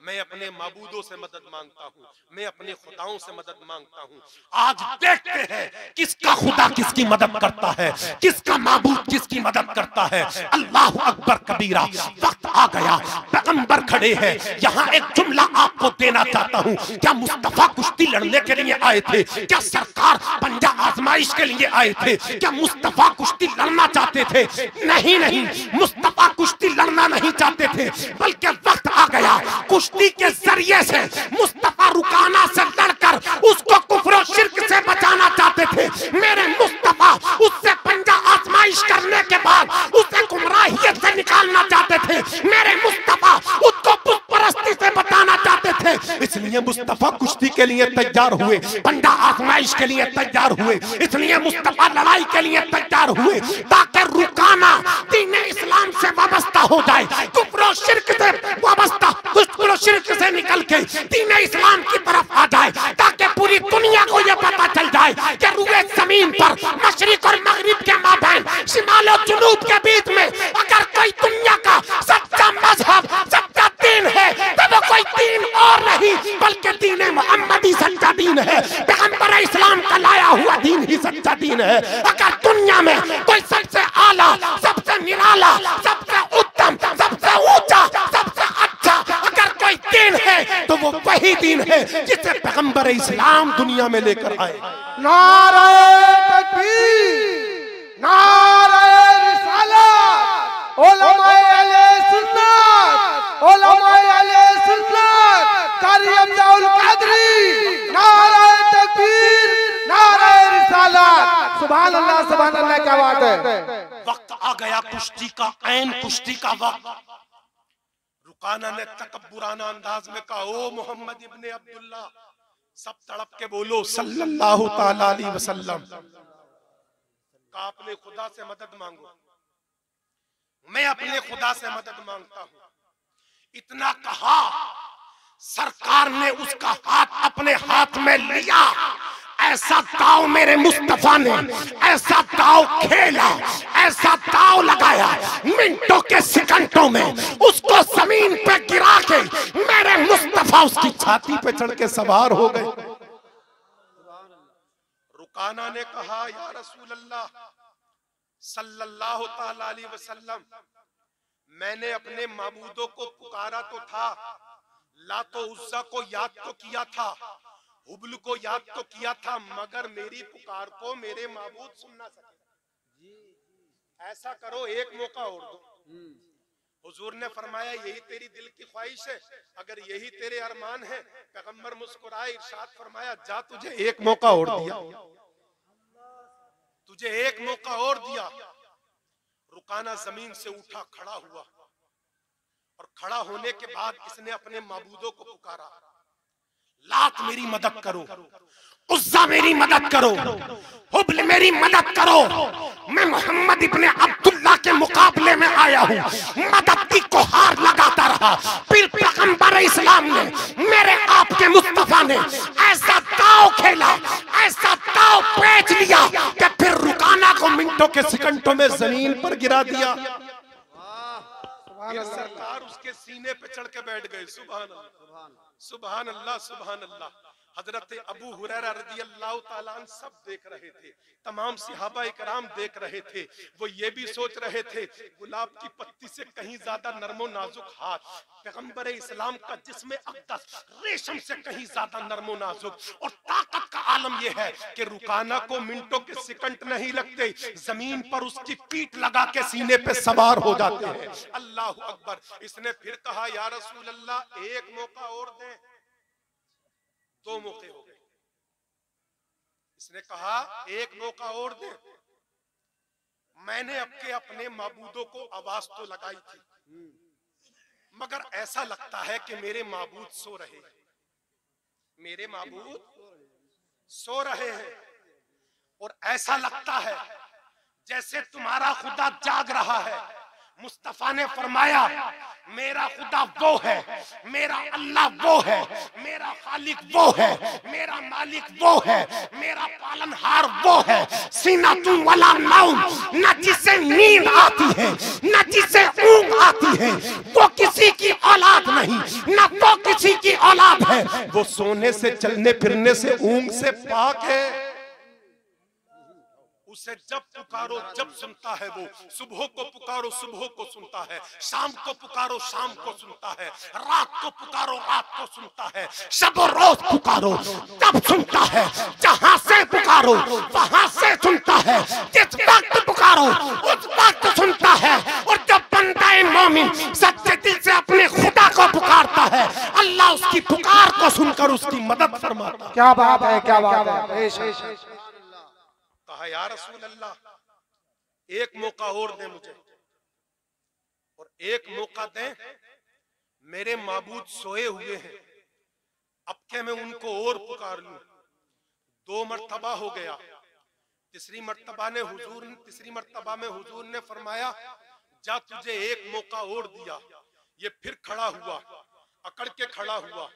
मैं अपने माबूदों से मदद मांगता हूँ, मैं अपने खुदाओं से मदद मांगता हूँ। आज देखते हैं किसका खुदा किसकी मदद करता है, किसका माबूद किसकी मदद करता है। अल्लाह अकबर कबीरा। वक्त आ गया, पैगंबर खड़े हैं। यहाँ एक जुमला आपको देना चाहता हूँ, क्या मुस्तफा कुश्ती लड़ने के लिए आए थे? क्या सरकार पंजा आजमाइश के लिए आए थे? क्या मुस्तफा कुश्ती लड़ना चाहते थे? नहीं नहीं, मुस्तफा कुश्ती लड़ना नहीं चाहते थे, बल्कि वक्त आ गया कुश्ती के जरिए से मुस्तफा रुकाना से लड़कर उसको कुफ्र और शिर्क से बचाना चाहते थे। मेरे मुस्तफा उससे पंजा आजमाइश करने के बाद उसे गुमराहियत से निकालना चाहते थे। मेरे के लिए तैयार हुए, बंदा आजमाइश के लिए तैयार हुए, इसलिए मुस्तफा लड़ाई के लिए तैयार हुए ताकि रुकाना दीन इस्लाम से वाबस्ता हो जाए, कुफ्र शिर्क से वाबस्ता, कुफ्र शिर्क से निकल के दीन इस्लाम की तरफ आ जाए, ताकि पूरी दुनिया को यह पता चल जाए कि रुए जमीन पर मशरिक और मगरिब के माबैन, शिमाल और जुनूब के बीच में अगर कोई दुनिया का सच्चा मजहब, सच्चा दीन है तो वो कोई दीन और नहीं बल्कि दीन मोहम्मदी सच्चा दीन है। पैगंबर इस्लाम का लाया हुआ दीन ही सच्चा दीन है। अगर दुनिया में कोई सबसे आला, सबसे निराला, सबसे उत्तम, सबसे ऊंचा, सबसे अच्छा अगर कोई दीन है तो वो वही दीन है जिसे पैगंबर इस्लाम दुनिया में लेकर आए। नारे तकबीर, नारे रिसालत, उलमाए अहले सुन्नत, उलमाए अहले सुन्नत, कारी अब्दुल कादरी, नारे तकबीर, नारे रिसालत। सुभान अल्लाह, सुभान अल्लाह, क्या बात है। वक्त आ गया कुश्ती का, ऐन कुश्ती का वक्त। रुकाना ने तकब्बुराना अंदाज में कहा, ओ मोहम्मद इब्ने अब्दुल्ला, सब तड़प के बोलो सल्लल्लाहु ताला अलैहि वसल्लम। कहा अपने खुदा से मदद मांगो। मैं अपने खुदा से मदद मांगता हूं। इतना कहा, सरकार ने उसका हाथ अपने हाथ में लिया। ऐसा दाव मेरे मुस्तफा ने, ऐसा दाव खेला, ऐसा दाव लगाया, मिनटों के सेकंडों में उसको जमीन पे गिरा के मेरे मुस्तफा उसकी छाती पे चढ़ के सवार हो गए। रुकाना ने कहा, या रसूल अल्लाह सल्लल्लाहु ताला अलैहि वसल्लम, मैंने अपने माबूदों को पुकारा तो था, लातो उज़्ज़ा को याद तो किया था, हुबल को याद तो किया था, मगर मेरी पुकार को मेरे माबूद सुन ना सके। ऐसा करो, एक मौका और दो। हुजूर ने फरमाया, यही तेरी दिल की ख्वाहिश है, अगर यही तेरे अरमान है। पैगंबर मुस्कुराए, इरशाद फरमाया, जा तुझे एक मौका और दिया, तुझे एक मौका और दिया। रुकाना जमीन से उठा, खड़ा हुआ, और खड़ा होने के बाद इसने अपने माबूदों को पुकारा, लात मेरी मदद करो, उज़्ज़ा मेरी मदद करो, हुबल मेरी मदद करो। मैं मोहम्मद इब्ने अब्दुल्ला के मुकाबले में आया हूँ। मदद की गुहार लगाता रहा। फिर पैगंबर इस्लाम ने, मेरे आपके मुस्तफा ने ऐसा दाव खेला, ऐसा दाव पेच लिया कि फिर रुकाना को मिनटों के सेकंडों में जमीन पर गिरा दिया। फिर सरकार उसके सीने पे चढ़ के बैठ गए। सुभान अल्लाह, सुभान अल्लाह, सुभान अल्लाह। हजरत अबू हुरैरा रज़ी अल्लाह ताला अन्हु सब देख रहे थे, तमाम सहाबा इकराम देख रहे थे। वो ये भी सोच रहे थे, गुलाब की पत्ती से कहीं ज्यादा नरमो नाजुक हाथ, पैगंबर इस्लाम का जिस्म अक़दस रेशम से कहीं ज्यादा नरमो नाजुक। और ताकत का आलम यह है कि रुकाना को मिनटों के सेकंड नहीं लगते, जमीन पर उसकी पीठ लगा के सीने पे सवार हो जाते हैं। अल्लाह अकबर। इसने फिर कहा, या रसूल अल्लाह, एक मौका और दें। दो मौके हो गए। इसने कहा, एक मौका और दे। मैंने अपने माबूदों को आवाज तो लगाई थी, मगर ऐसा लगता है कि मेरे माबूद सो रहे हैं, मेरे माबूद सो रहे हैं। और ऐसा लगता है जैसे तुम्हारा खुदा जाग रहा है। मुस्तफा ने फरमाया, मेरा खुदा वो है, मेरा अल्लाह वो है, मेरा खालिक वो है, मेरा मालिक वो है, मेरा पालनहार वो है। सीना तुम वाला नाउम, न जिसे नींद आती है न जिसे ऊँग आती है, वो किसी की औलाद नहीं, न वो किसी की औलाद है। वो सोने से, चलने फिरने से, ऊँग से पाक है। उसे जब पुकारो जब सुनता है। वो सुबह को पुकारो सुबह को सुनता है, शाम को पुकारो शाम को सुनता है, रात को पुकारो रात को सुनता है, शब और रोज पुकारो तब सुनता है, जहां से पुकारो वहां से सुनता है, जिस वक्त पुकारो उस वक्त सुनता है। और जब बंदा मोमिन सच्चे दिल से अपने खुदा को पुकारता है, अल्लाह उसकी पुकार को सुनकर उसकी मदद फरमाता है। क्या बात है, क्या बात है। कहा, या रसूल अल्लाह, एक मौका और दे मुझे, और एक मौका दे। मेरे माबूद सोए हुए हैं, अब क्या मैं उनको और पुकार लूं? 2 मर्तबा हो गया। तीसरी मर्तबा में हुजूर ने फरमाया जा तुझे एक मौका और दिया। ये फिर खड़ा हुआ, अकड़ के खड़ा हुआ।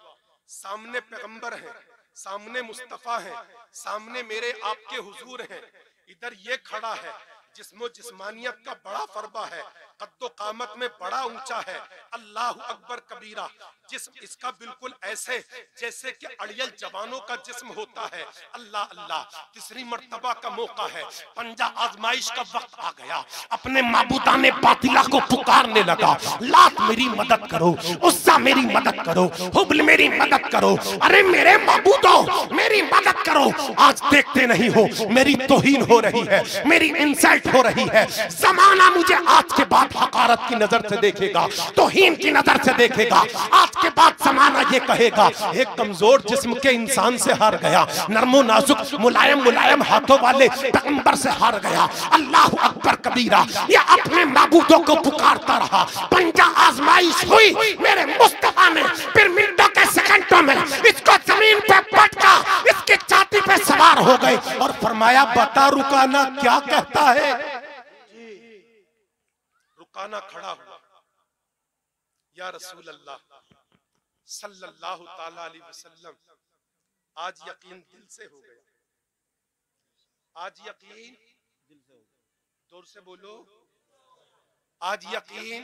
सामने पैगंबर है, सामने मुस्तफा है, सामने मेरे आपके हुजूर हैं। इधर ये खड़ा है जिस्मो जिस्मानियत का बड़ा फरबा है, कद्दो कामत में बड़ा ऊंचा है। अल्लाह अकबर कबीरा। जिस्म इसका बिल्कुल ऐसे जैसे कि अड़ियल जवानों का जिस्म होता है। अल्लाह अल्लाह। तीसरी मर्तबा का मौका है, पंजा आजमाइश का वक्त आ गया। अपने माबूदाने बातिला को पुकारने लगा, लात मेरी मदद करो, उस्सा मेरी मदद करो, हुबल मेरी मदद करो, अरे मेरे माबूदो मेरी मदद करो। आज देखते नहीं हो मेरी तौहीन हो रही है, मेरी इंसल्ट हो रही है। जमाना मुझे आज के बाद हकारत की नजर से देखेगा, तौहीन की नजर से देखेगा। आज के बाद जमाना ये कहेगा एक कमजोर जिस्म के इंसान से हार गया, नरमो नाजुक मुलायम मुलायम हाथों वाले पैगंबर से हार गया। अल्लाह अकबर कबीरा। ये अपने माबूदों को पुकारता रहा। पंजा आजमाइश हुई मेरे मुस्तफा ने, फिर मिनटों के सेकंडों में इसको जमीन पे पटका, इसकी छाती पे सवार हो गए और फरमाया बता रुकाना क्या कहता है। रुकाना खड़ा हुआ, या रसूल अल्लाह सल्लल्लाहु ताला अलैहि वसल्लम, आज यकीन दिल से हो गया। आज यकीन दिल से हो गया। जोर से बोलो, आज यकीन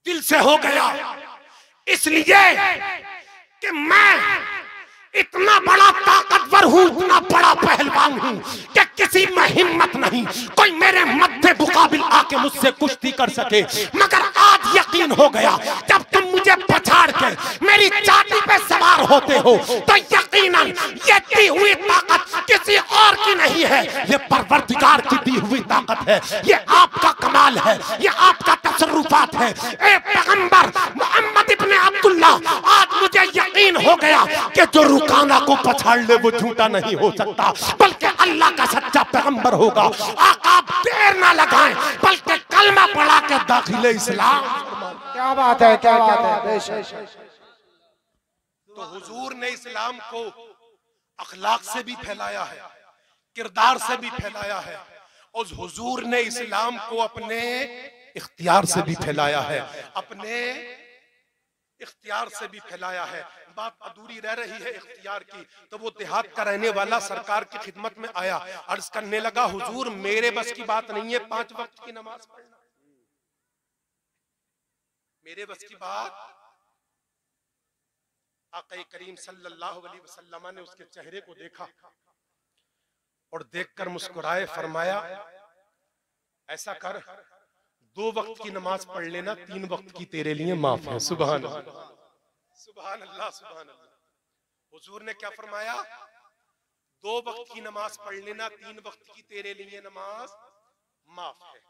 दिल से हो गया। इसलिए कि मैं इतना बड़ा ताकतवर हूं, इतना बड़ा पहलवान हूं कि किसी में हिम्मत नहीं कोई मेरे मध्य मुकाबिल आके मुझसे कुश्ती कर सके। मगर आज यकीन हो गया जब तुम मुझे पछाड़ के मेरी छाती पे सवार होते हो तो यकीनन ये दी हुई ताकत किसी और की नहीं है, ये परवरदिगार की दी हुई ताकत है। ये आपका कमाल है, ये आपका तसर्रुफात है। ए पैगंबर मोहम्मद इब्ने अब्दुल्ला, आज मुझे यकीन हो गया कि जो रुकाना को पछाड़ ले वो झूठा नहीं हो सकता, बल्कि अल्लाह का सच्चा पैगंबर होगा। आका देर ना लगाएं, बल्कि कलमा पढ़ा के दाखिले इस्लाम। क्या बात है, क्या बात है। बेशक। तो हुजूर ने इस्लाम को अखलाक से भी फैलाया है, किरदार से भी फैलाया है, और हुजूर ने इस्लाम को अपने इख्तियार से भी फैलाया है, अपने इख्तियार से भी फैलाया है। बात अधूरी रह रही है इख्तियार की। तो वो देहात का रहने वाला सरकार की खिदमत में आया, अर्ज करने लगा हुजूर मेरे बस की बात नहीं है 5 वक्त की नमाज पढ़ना, मेरे बस की बात। आक़ा करीम सल्लल्लाहु अलैहि वसल्लम ने उसके चेहरे को देखा और देखकर मुस्कुराए, फरमाया ऐसा कर 2 वक्त की नमाज पढ़ लेना, 3 वक्त की तेरे लिए माफ है। सुभान अल्लाह, सुभान अल्लाह, सुभान अल्लाह। हुजूर ने क्या फरमाया? 2 वक्त की नमाज पढ़ लेना, 3 वक्त की तेरे लिए नमाज माफ है।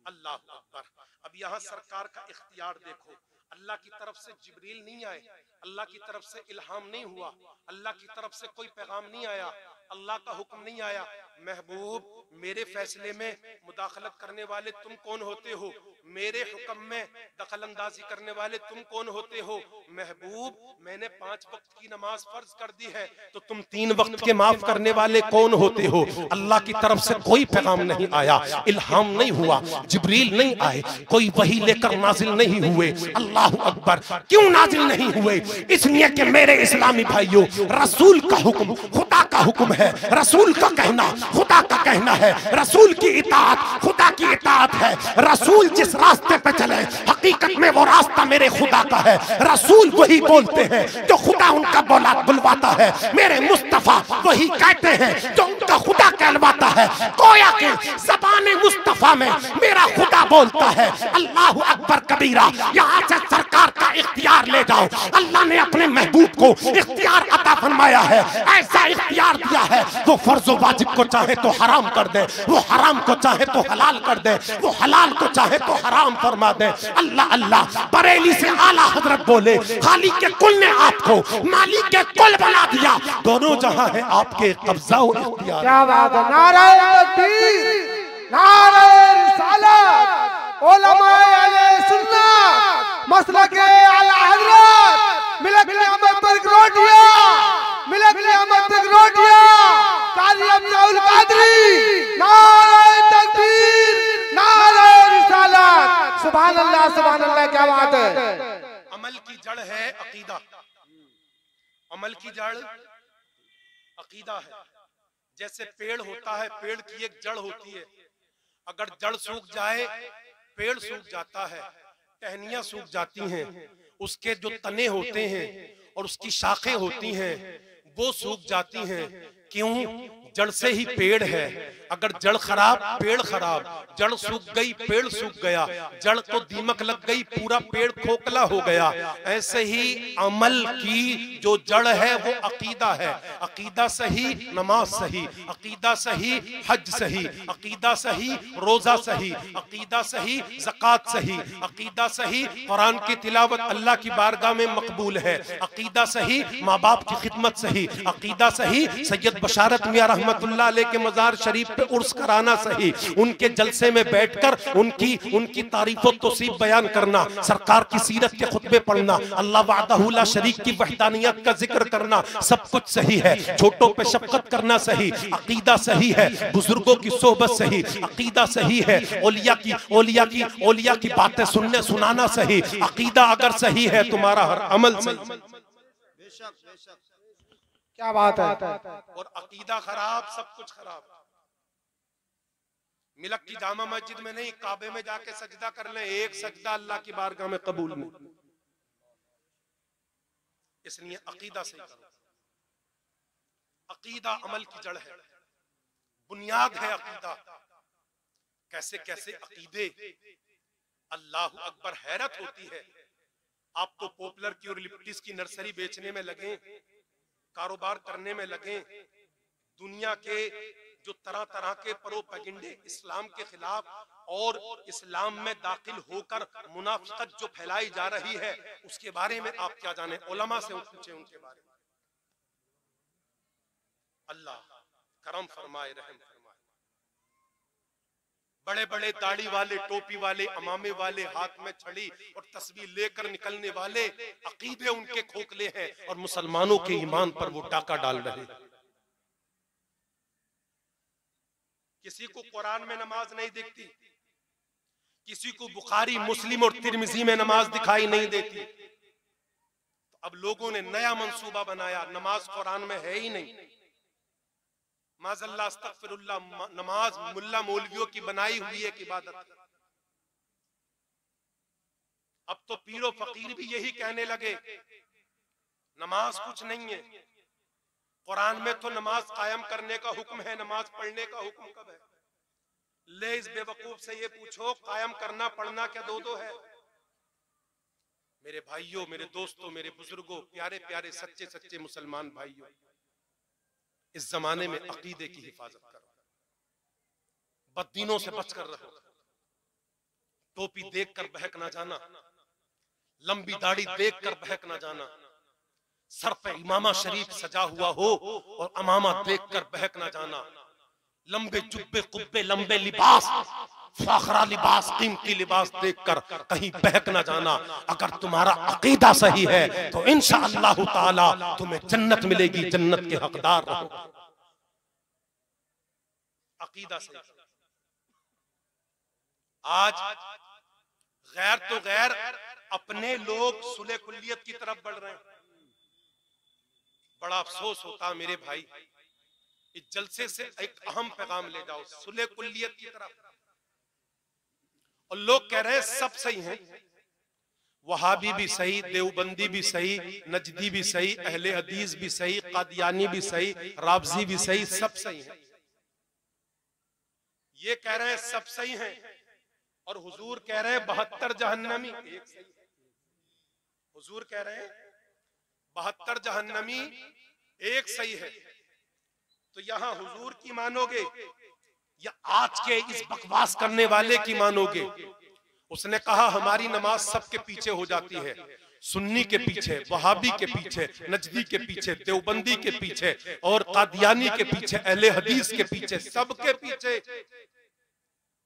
अल्लाह अकबर। अब यहाँ सरकार का इख्तियार देखो। अल्लाह की तरफ से जिब्रील नहीं आए, अल्लाह की तरफ से इल्हाम नहीं हुआ, अल्लाह की तरफ से कोई पैगाम नहीं आया, अल्लाह का हुक्म नहीं आया। महबूब मेरे फैसले में मुदाखलत करने वाले तुम कौन होते हो? मेरे हुक्म में दखल अंदाजी करने वाले तुम कौन होते हो? महबूब मैंने 5 वक्त की नमाज फर्ज कर दी है, तो तुम 3 वक्त के माफ करने वाले कौन होते हो? अल्लाह की तरफ से कोई पैगाम नहीं आया, इल्हाम नहीं हुआ, जिब्रील नहीं आए, कोई वही लेकर नाजिल नहीं हुए। अल्लाह अकबर। क्यों नाजिल नहीं हुए? इसलिए कि मेरे इस्लामी भाइयों, रसूल का हुक्म खुदा का हुक्म है, रसूल का कहना खुदा का कहना है, रसूल की इताअत खुदा की इताअत है। रसूल जिस रास्ते पे चले हकीकत में वो रास्ता मेरे खुदा का है। रसूल वही बोलते हैं जो खुदा उनका बुलवाता है। मेरे मुस्तफा वही कहते हैं जो उनका खुदा कहलवाता है। गोया के ज़बान मुस्तफा में मेरा खुदा बोलता है। अल्लाह अकबर कबीरा। यहाँ से सरकार का इख्तियार ले जाओ। अल्लाह ने अपने महबूब को इख्तियार अता फरमाया है, ऐसा इख्तियार दिया है वो फर्ज वाजिब को चाहे तो हराम कर दे, वो हराम को चाहे तो हलाल कर दे, वो हलाल को चाहे तो हराम फरमा दे। अल्लाह अल्लाह। बरेली से आला हजरत बोले खालिक के कुल ने आपको मालिक के कुल बना दिया, दोनों जहां है आपके कब्जा और इख्तियार। क्या बात है। नारे तकबीर, नारे रिसालत, उलमाए अहले सुन्नत, मसलके आला हजरत, मिले क़यामत तक रोटियां, मिले क़यामत तक रोटियां। काजी अब्दुल कादरी, नारे तकबीर, नारे रिसालत। सुभान अल्लाह, सुभान अल्लाह, क्या बात है। अमल की जड़ है अकीदा, अमल की जड़ अकीदा है। जैसे पेड़ होता है, पेड़ की एक जड़ होती है, अगर जड़ सूख जाए पेड़ सूख जाता है, टहनियां सूख जाती हैं, उसके जो तने होते हैं और उसकी शाखें होती हैं वो सूख जाती हैं। क्यों? जड़ से ही पेड़ है। अगर जड़ खराब पेड़ खराब, जड़ सूख गई पेड़ सूख गया, जड़ को दीमक लग गई पूरा पेड़ खोखला हो गया। ऐसे ही अमल की जो जड़ है वो अकीदा है। अकीदा सही नमाज सही, अकीदा सही हज सही, अकीदा सही रोजा सही, अकीदा सही ज़कात सही, अकीदा सही कुरान की तिलावत अल्लाह की बारगाह में मकबूल है, अकीदा सही माँ बाप की खिदमत सही, अकीदा सही सैयद बशारत मियां रहमतुल्लाह अलैह के मज़ार शरीफ पे उर्स कराना सही, उनके जलसे में बैठकर उनकी तारीफ और तौसीफ बयान करना, सरकार की सीरत के खुतबे पढ़ना, अल्लाह वहदहू ला शरीक की वहदानियत का जिक्र करना, सब कुछ सही है। छोटों पे शफकत करना सही, अकीदा सही है। बुजुर्गों की सोहबत सही, अकीदा सही है। औलिया की बातें सुनने सुनाना सही, अकीदा अगर सही है तुम्हारा हर अमल सही। क्या बात है। और अकीदा खराब सब कुछ खराब। मिलक की जामा मस्जिद में नहीं, काबे में जाके सजदा कर ले, एक सजदा अल्लाह की बारगाह में कबूल नहीं। इसलिए अकीदा सही करो। अकीदा अमल की जड़ है, बुनियाद है अकीदा। कैसे कैसे अकीदे, अल्लाह अकबर, हैरत होती है। आप तो पॉपुलर की और लिप्टिस की नर्सरी बेचने में लगे, कारोबार करने में लगे, दुनिया के जो तरह तरह के प्रोपेगेंडे इस्लाम के खिलाफ और इस्लाम में दाखिल होकर मुनाफिकत जो फैलाई जा रही है उसके बारे में आप क्या जाने? उलमा से पूछे उनके बारे में। अल्लाह करम फरमाए, रहम फरमाए। बड़े बड़े दाढ़ी वाले, टोपी वाले, अमामे वाले, हाथ में छड़ी और तस्बीह लेकर निकलने वाले, अकीदे उनके खोखले हैं और मुसलमानों के ईमान पर वो डाका डाल रहे हैं। किसी को कुरान में नमाज नहीं दिखती, किसी को बुखारी मुस्लिम और तिरमिजी में नमाज दिखाई नहीं देती। तो अब लोगों ने नया मंसूबा बनाया, नमाज कुरान में है ही नहीं। माज़अल्लाह अस्तगफिरुल्लाह, नमाज मुल्ला मौलवियों की बनाई हुई एक इबादत। अब तो पीरो फकीर भी यही कहने लगे नमाज कुछ नहीं है। कुरान में तो नमाज कायम करने का हुक्म है, नमाज पढ़ने का हुक्म कब है? ले इस बेवकूफ से ये पूछो कायम करना पढ़ना क्या दो दो है? मेरे भाइयों, मेरे दोस्तों, मेरे बुजुर्गों, प्यारे प्यारे सच्चे सच्चे मुसलमान भाइयों, इस जमाने में अकीदे की हिफाजत करो, बददीनों से बचकर रहो। टोपी देखकर बहक ना जाना, लंबी दाढ़ी देखकर बहक ना जाना, सर पे इमामा शरीफ सजा हुआ हो और अमामा देखकर बहक ना जाना, लंबे जुब्बे कुब्बे, लंबे लिबास, फाखरा लिबास, कीमती लिबास देखकर कहीं बहक ना जाना। अगर तुम्हारा अकीदा सही है तो इंशाअल्लाह ताला तुम्हें जन्नत मिलेगी, जन्नत के हकदार रहो। अकीदा सही। आज गैर तो गैर अपने लोग सुले कुल्लियत की तरफ बढ़ रहे हैं। बड़ा अफसोस होता मेरे भाई, इस जलसे से एक अहम पैगाम ले जाओ सुले कुल्लियत की तरफ। और लोग कह रहे हैं सब सही हैं, वहाबी भी सही, देवबंदी भी सही, नजदी भी सही, अहले हदीस भी सही, कादियानी भी सही, राबजी भी सही, सब सही हैं। ये कह रहे हैं सब सही हैं और हुजूर कह रहे हैं 72 जहन्नमी एक सही है। हुजूर कह रहे हैं 72 जहन्नमी एक सही है। तो यहां हुजूर की मानोगे या आज के इस बकवास करने वाले की मानोगे? उसने कहा हमारी नमाज सबके पीछे हो जाती है, सुन्नी के पीछे, वहाबी के पीछे, नजदी के पीछे, देवबंदी के पीछे और कादियानी के पीछे, अहले हदीस के पीछे, सबके पीछे।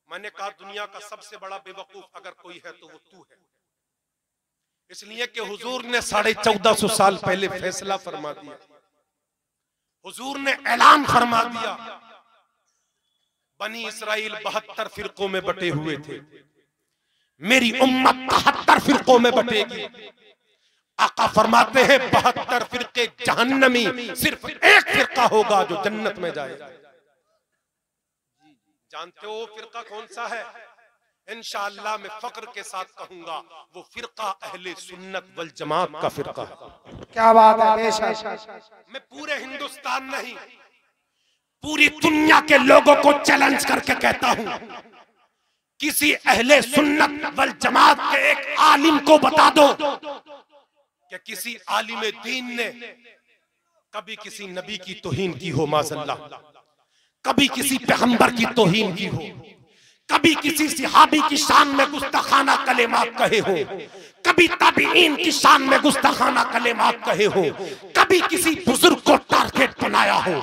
मैंने कहा दुनिया का सबसे बड़ा बेवकूफ अगर कोई है तो वो तू है। इसलिए कि हुजूर ने 1450 साल पहले फैसला फरमा दिया, हुजूर ने ऐलान फरमा दिया। बनी इस्राइल 72 फिरकों में बटे हुए थे, मेरी उम्मत 73 फिरकों में बटेगी। आका फरमाते हैं 72 फिरके जहन्नमी, सिर्फ एक फिरका होगा जो जन्नत में जाएगा। जानते हो वो फिरका कौन सा है? इंशाअल्लाह मैं फक्र के साथ कहूंगा, वो फिरका अहले सुन्नत वल जमात का फिरका है। क्या बात है, बेशक। मैं पूरे हिंदुस्तान नहीं, पूरी दुनिया के लोगों को चैलेंज करके कहता हूं, किसी अहले सुन्नत वल जमात के एक आलिम को बता दो कि किसी आलिम दीन ने कभी किसी नबी की तौहीन की हो, माज़अल्लाह, कभी किसी पैगंबर की तौहीन की हो, कभी किसी सहाबी की शान में गुस्ताखाना कलेमात कहे हो, कभी ताबीईन की शान में गुस्ताखाना कलेमात कहे हो, कभी किसी बुजुर्ग को टारगेट बनाया हो,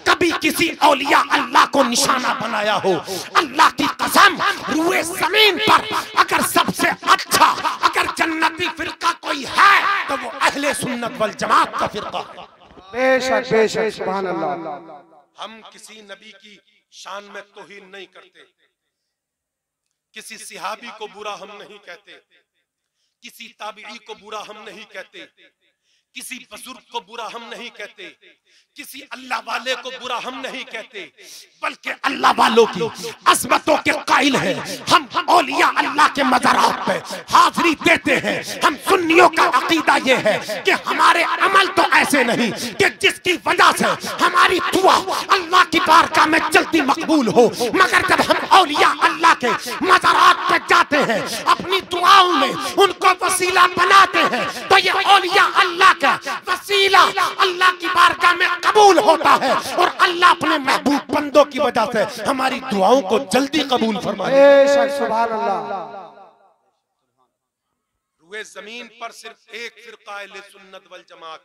कभी किसी औलिया अल्लाह को निशाना बनाया हो। अल्लाह की कसम, रूए जमीन पर अगर सबसे अच्छा अगर जन्नती फिरका कोई है तो वो अहले सुन्नत वल जमात का फिरका है। बेशक बेशक, सुभान अल्लाह। हम किसी नबी की शान में तौहीन नहीं करते, किसी सहाबी को बुरा हम नहीं कहते, किसी ताबीई को बुरा हम नहीं कहते, किसी बुजुर्ग को बुरा हम नहीं कहते, किसी अल्लाह वाले को बुरा हम नहीं कहते, बल्कि अल्लाह वालों की अज़मतों के कायल हैं। हम औलिया अल्लाह के मज़ारात पे हाज़िरी देते हैं। हम सुन्नियों का अकीदा ये है कि हमारे अमल तो ऐसे नहीं कि जिसकी वजह से हमारी दुआ अल्लाह की बारगाह में जल्दी मकबूल हो, मगर जब हम औलिया अल्लाह के मज़ारात पे जाते हैं, अपनी दुआओं में उनको वसीला बनाते हैं, तो ये औलिया अल्लाह का वसीला अल्लाह की बारगाह में कबूल होता है और अल्लाह अपने महबूब बंदों की वजह से हमारी दुआओं को जल्दी कबूल फरमाए। बेशक, सुभान अल्लाह। रूए जमीन पर सिर्फ एक फिरका अहले सुन्नत वल जमात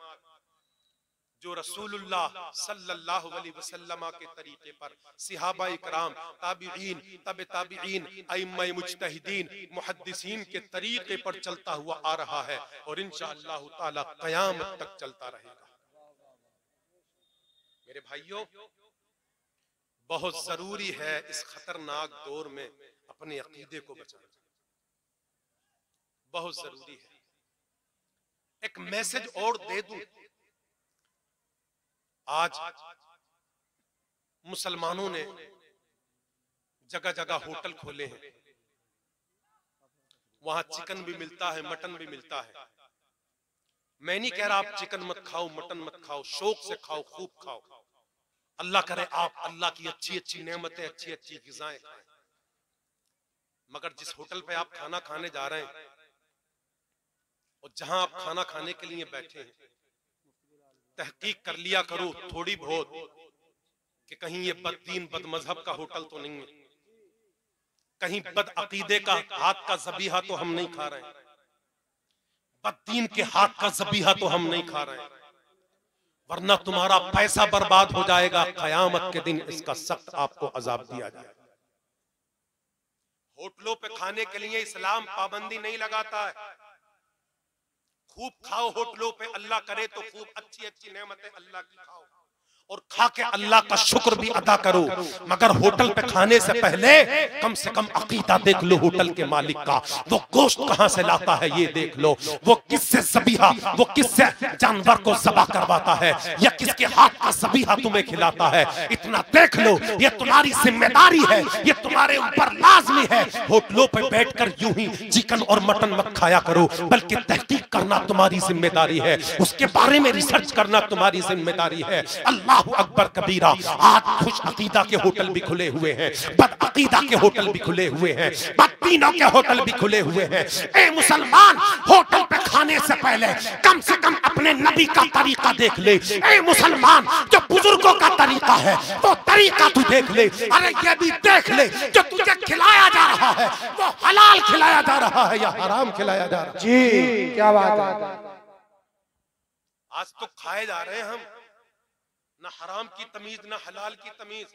जो रसूलुल्लाह सल्लल्लाहु अलैहि वसल्लम के तरीके पर सहाबाए किराम, ताबीईन, तबे ताबीईन, अइम्मा मुज्तहिदीन, मुहद्दिसीन के तरीके पर चलता हुआ आ रहा है और इंशाअल्लाह ताला क़यामत तक चलता रहेगा। मेरे भाइयों, बहुत जरूरी है इस खतरनाक दौर में अपने अकीदे को बचाना, बहुत जरूरी है। एक मैसेज और दे दूं, आज मुसलमानों ने जगह जगह होटल खोले हैं, वहां चिकन भी मिलता है, मटन भी मिलता है। मैं नहीं कह रहा आप चिकन मत खाओ, मटन मत खाओ, शौक से खाओ, खूब खाओ। अल्लाह करे आप अल्लाह की अच्छी अच्छी नेमतें, अच्छी अच्छी ग़िज़ाएं खाएं। मगर जिस होटल पे आप खाना खाने जा रहे हैं और जहां आप खाना खाने के लिए बैठे हैं, तहकीक कर लिया करो थोड़ी बहुत कि कहीं ये बददीन बदमजहब का होटल तो नहीं है, कहीं बद अकीदे का हाथ का ज़बीहा तो हम नहीं खा रहे हैं, बददीन के हाथ का ज़बीहा तो हम नहीं खा रहे हैं, वरना तुम्हारा पैसा बर्बाद हो जाएगा। क़यामत के दिन इसका सख्त आपको अजाब दिया जाएगा। होटलों पे खाने के लिए इस्लाम पाबंदी नहीं लगाता है। खूब खाओ होटलों पे, अल्लाह करे तो खूब अच्छी अच्छी नेमतें अल्लाह की खाओ और खा के अल्लाह का शुक्र भी अदा करो। मगर होटल पे खाने से पहले कम से कम अकीदा देख लो होटल के मालिक का, वो गोश्त कहां से लाता है ये देख लो, वो किससे ज़बीहा, वो किससे जानवर को ज़बा करवाता है या किसके हाथ का ज़बीहा तुम्हें खिलाता है, इतना देख लो। ये तुम्हारी जिम्मेदारी है, ये तुम्हारे ऊपर लाजमी है। होटलों पे बैठकर यूं ही चिकन और मटन मत खाया करो, बल्कि तहकीक करना तुम्हारी जिम्मेदारी है, उसके बारे में रिसर्च करना तुम्हारी जिम्मेदारी है। अल्लाह अकबर कबीरा। आज खुश अकीदा के होटल भी खुले हुए हैं, बद अकीदा के होटल भी खुले हुए हैं, बददीनों के होटल भी खुले हुए हैं। ए मुसलमान, होटल पे खाने से पहले कम से कम अपने नबी का तरीका देख ले। ए मुसलमान, जो बुजुर्गों का तरीका है वो तरीका तू देख ले। अरे ये भी देख ले, जो तुझे खिलाया जा रहा है वो हलाल खिलाया जा रहा है या हराम खिलाया जा रहा है। जी, क्या बात है। आज तो खाए जा रहे हैं हम, ना हराम की तमीज ना हलाल की तमीज।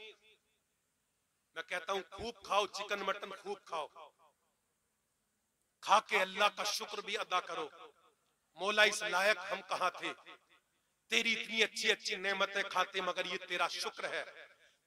मैं कहता हूं खूब खाओ चिकन मटन, खूब खाओ, खा के अल्लाह का शुक्र भी अदा करो। मौला इस लायक हम कहां थे, तेरी इतनी अच्छी अच्छी नेमतें खाते, मगर ये तेरा शुक्र है,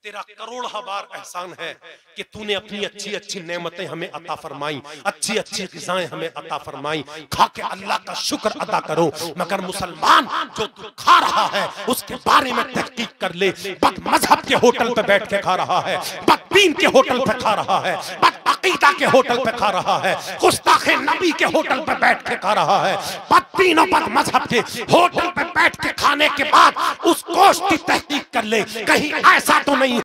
तेरा करोड़ बार एहसान है कि तूने अपनी अच्छी अच्छी नेमतें हमें अता फरमाई, अच्छी अच्छी ग़िज़ाएं हमें अता फरमाई। खा के अल्लाह का शुक्र अदा करो। मगर मुसलमान, जो तू खा रहा है उसके बारे में तहकीक कर ले। बद मजहब के होटल पे बैठ के खा रहा है, बददीन के होटल पे खा रहा है, बद अकीदा के होटल पे खा रहा है, गुस्ताखे नबी के होटल पे बैठ के खा रहा है, बददीन और बद मजहब के होटल पे बैठ के खाने के बाद उस गोश्त की तहकीक कर ले, कहीं ऐसा तो नहीं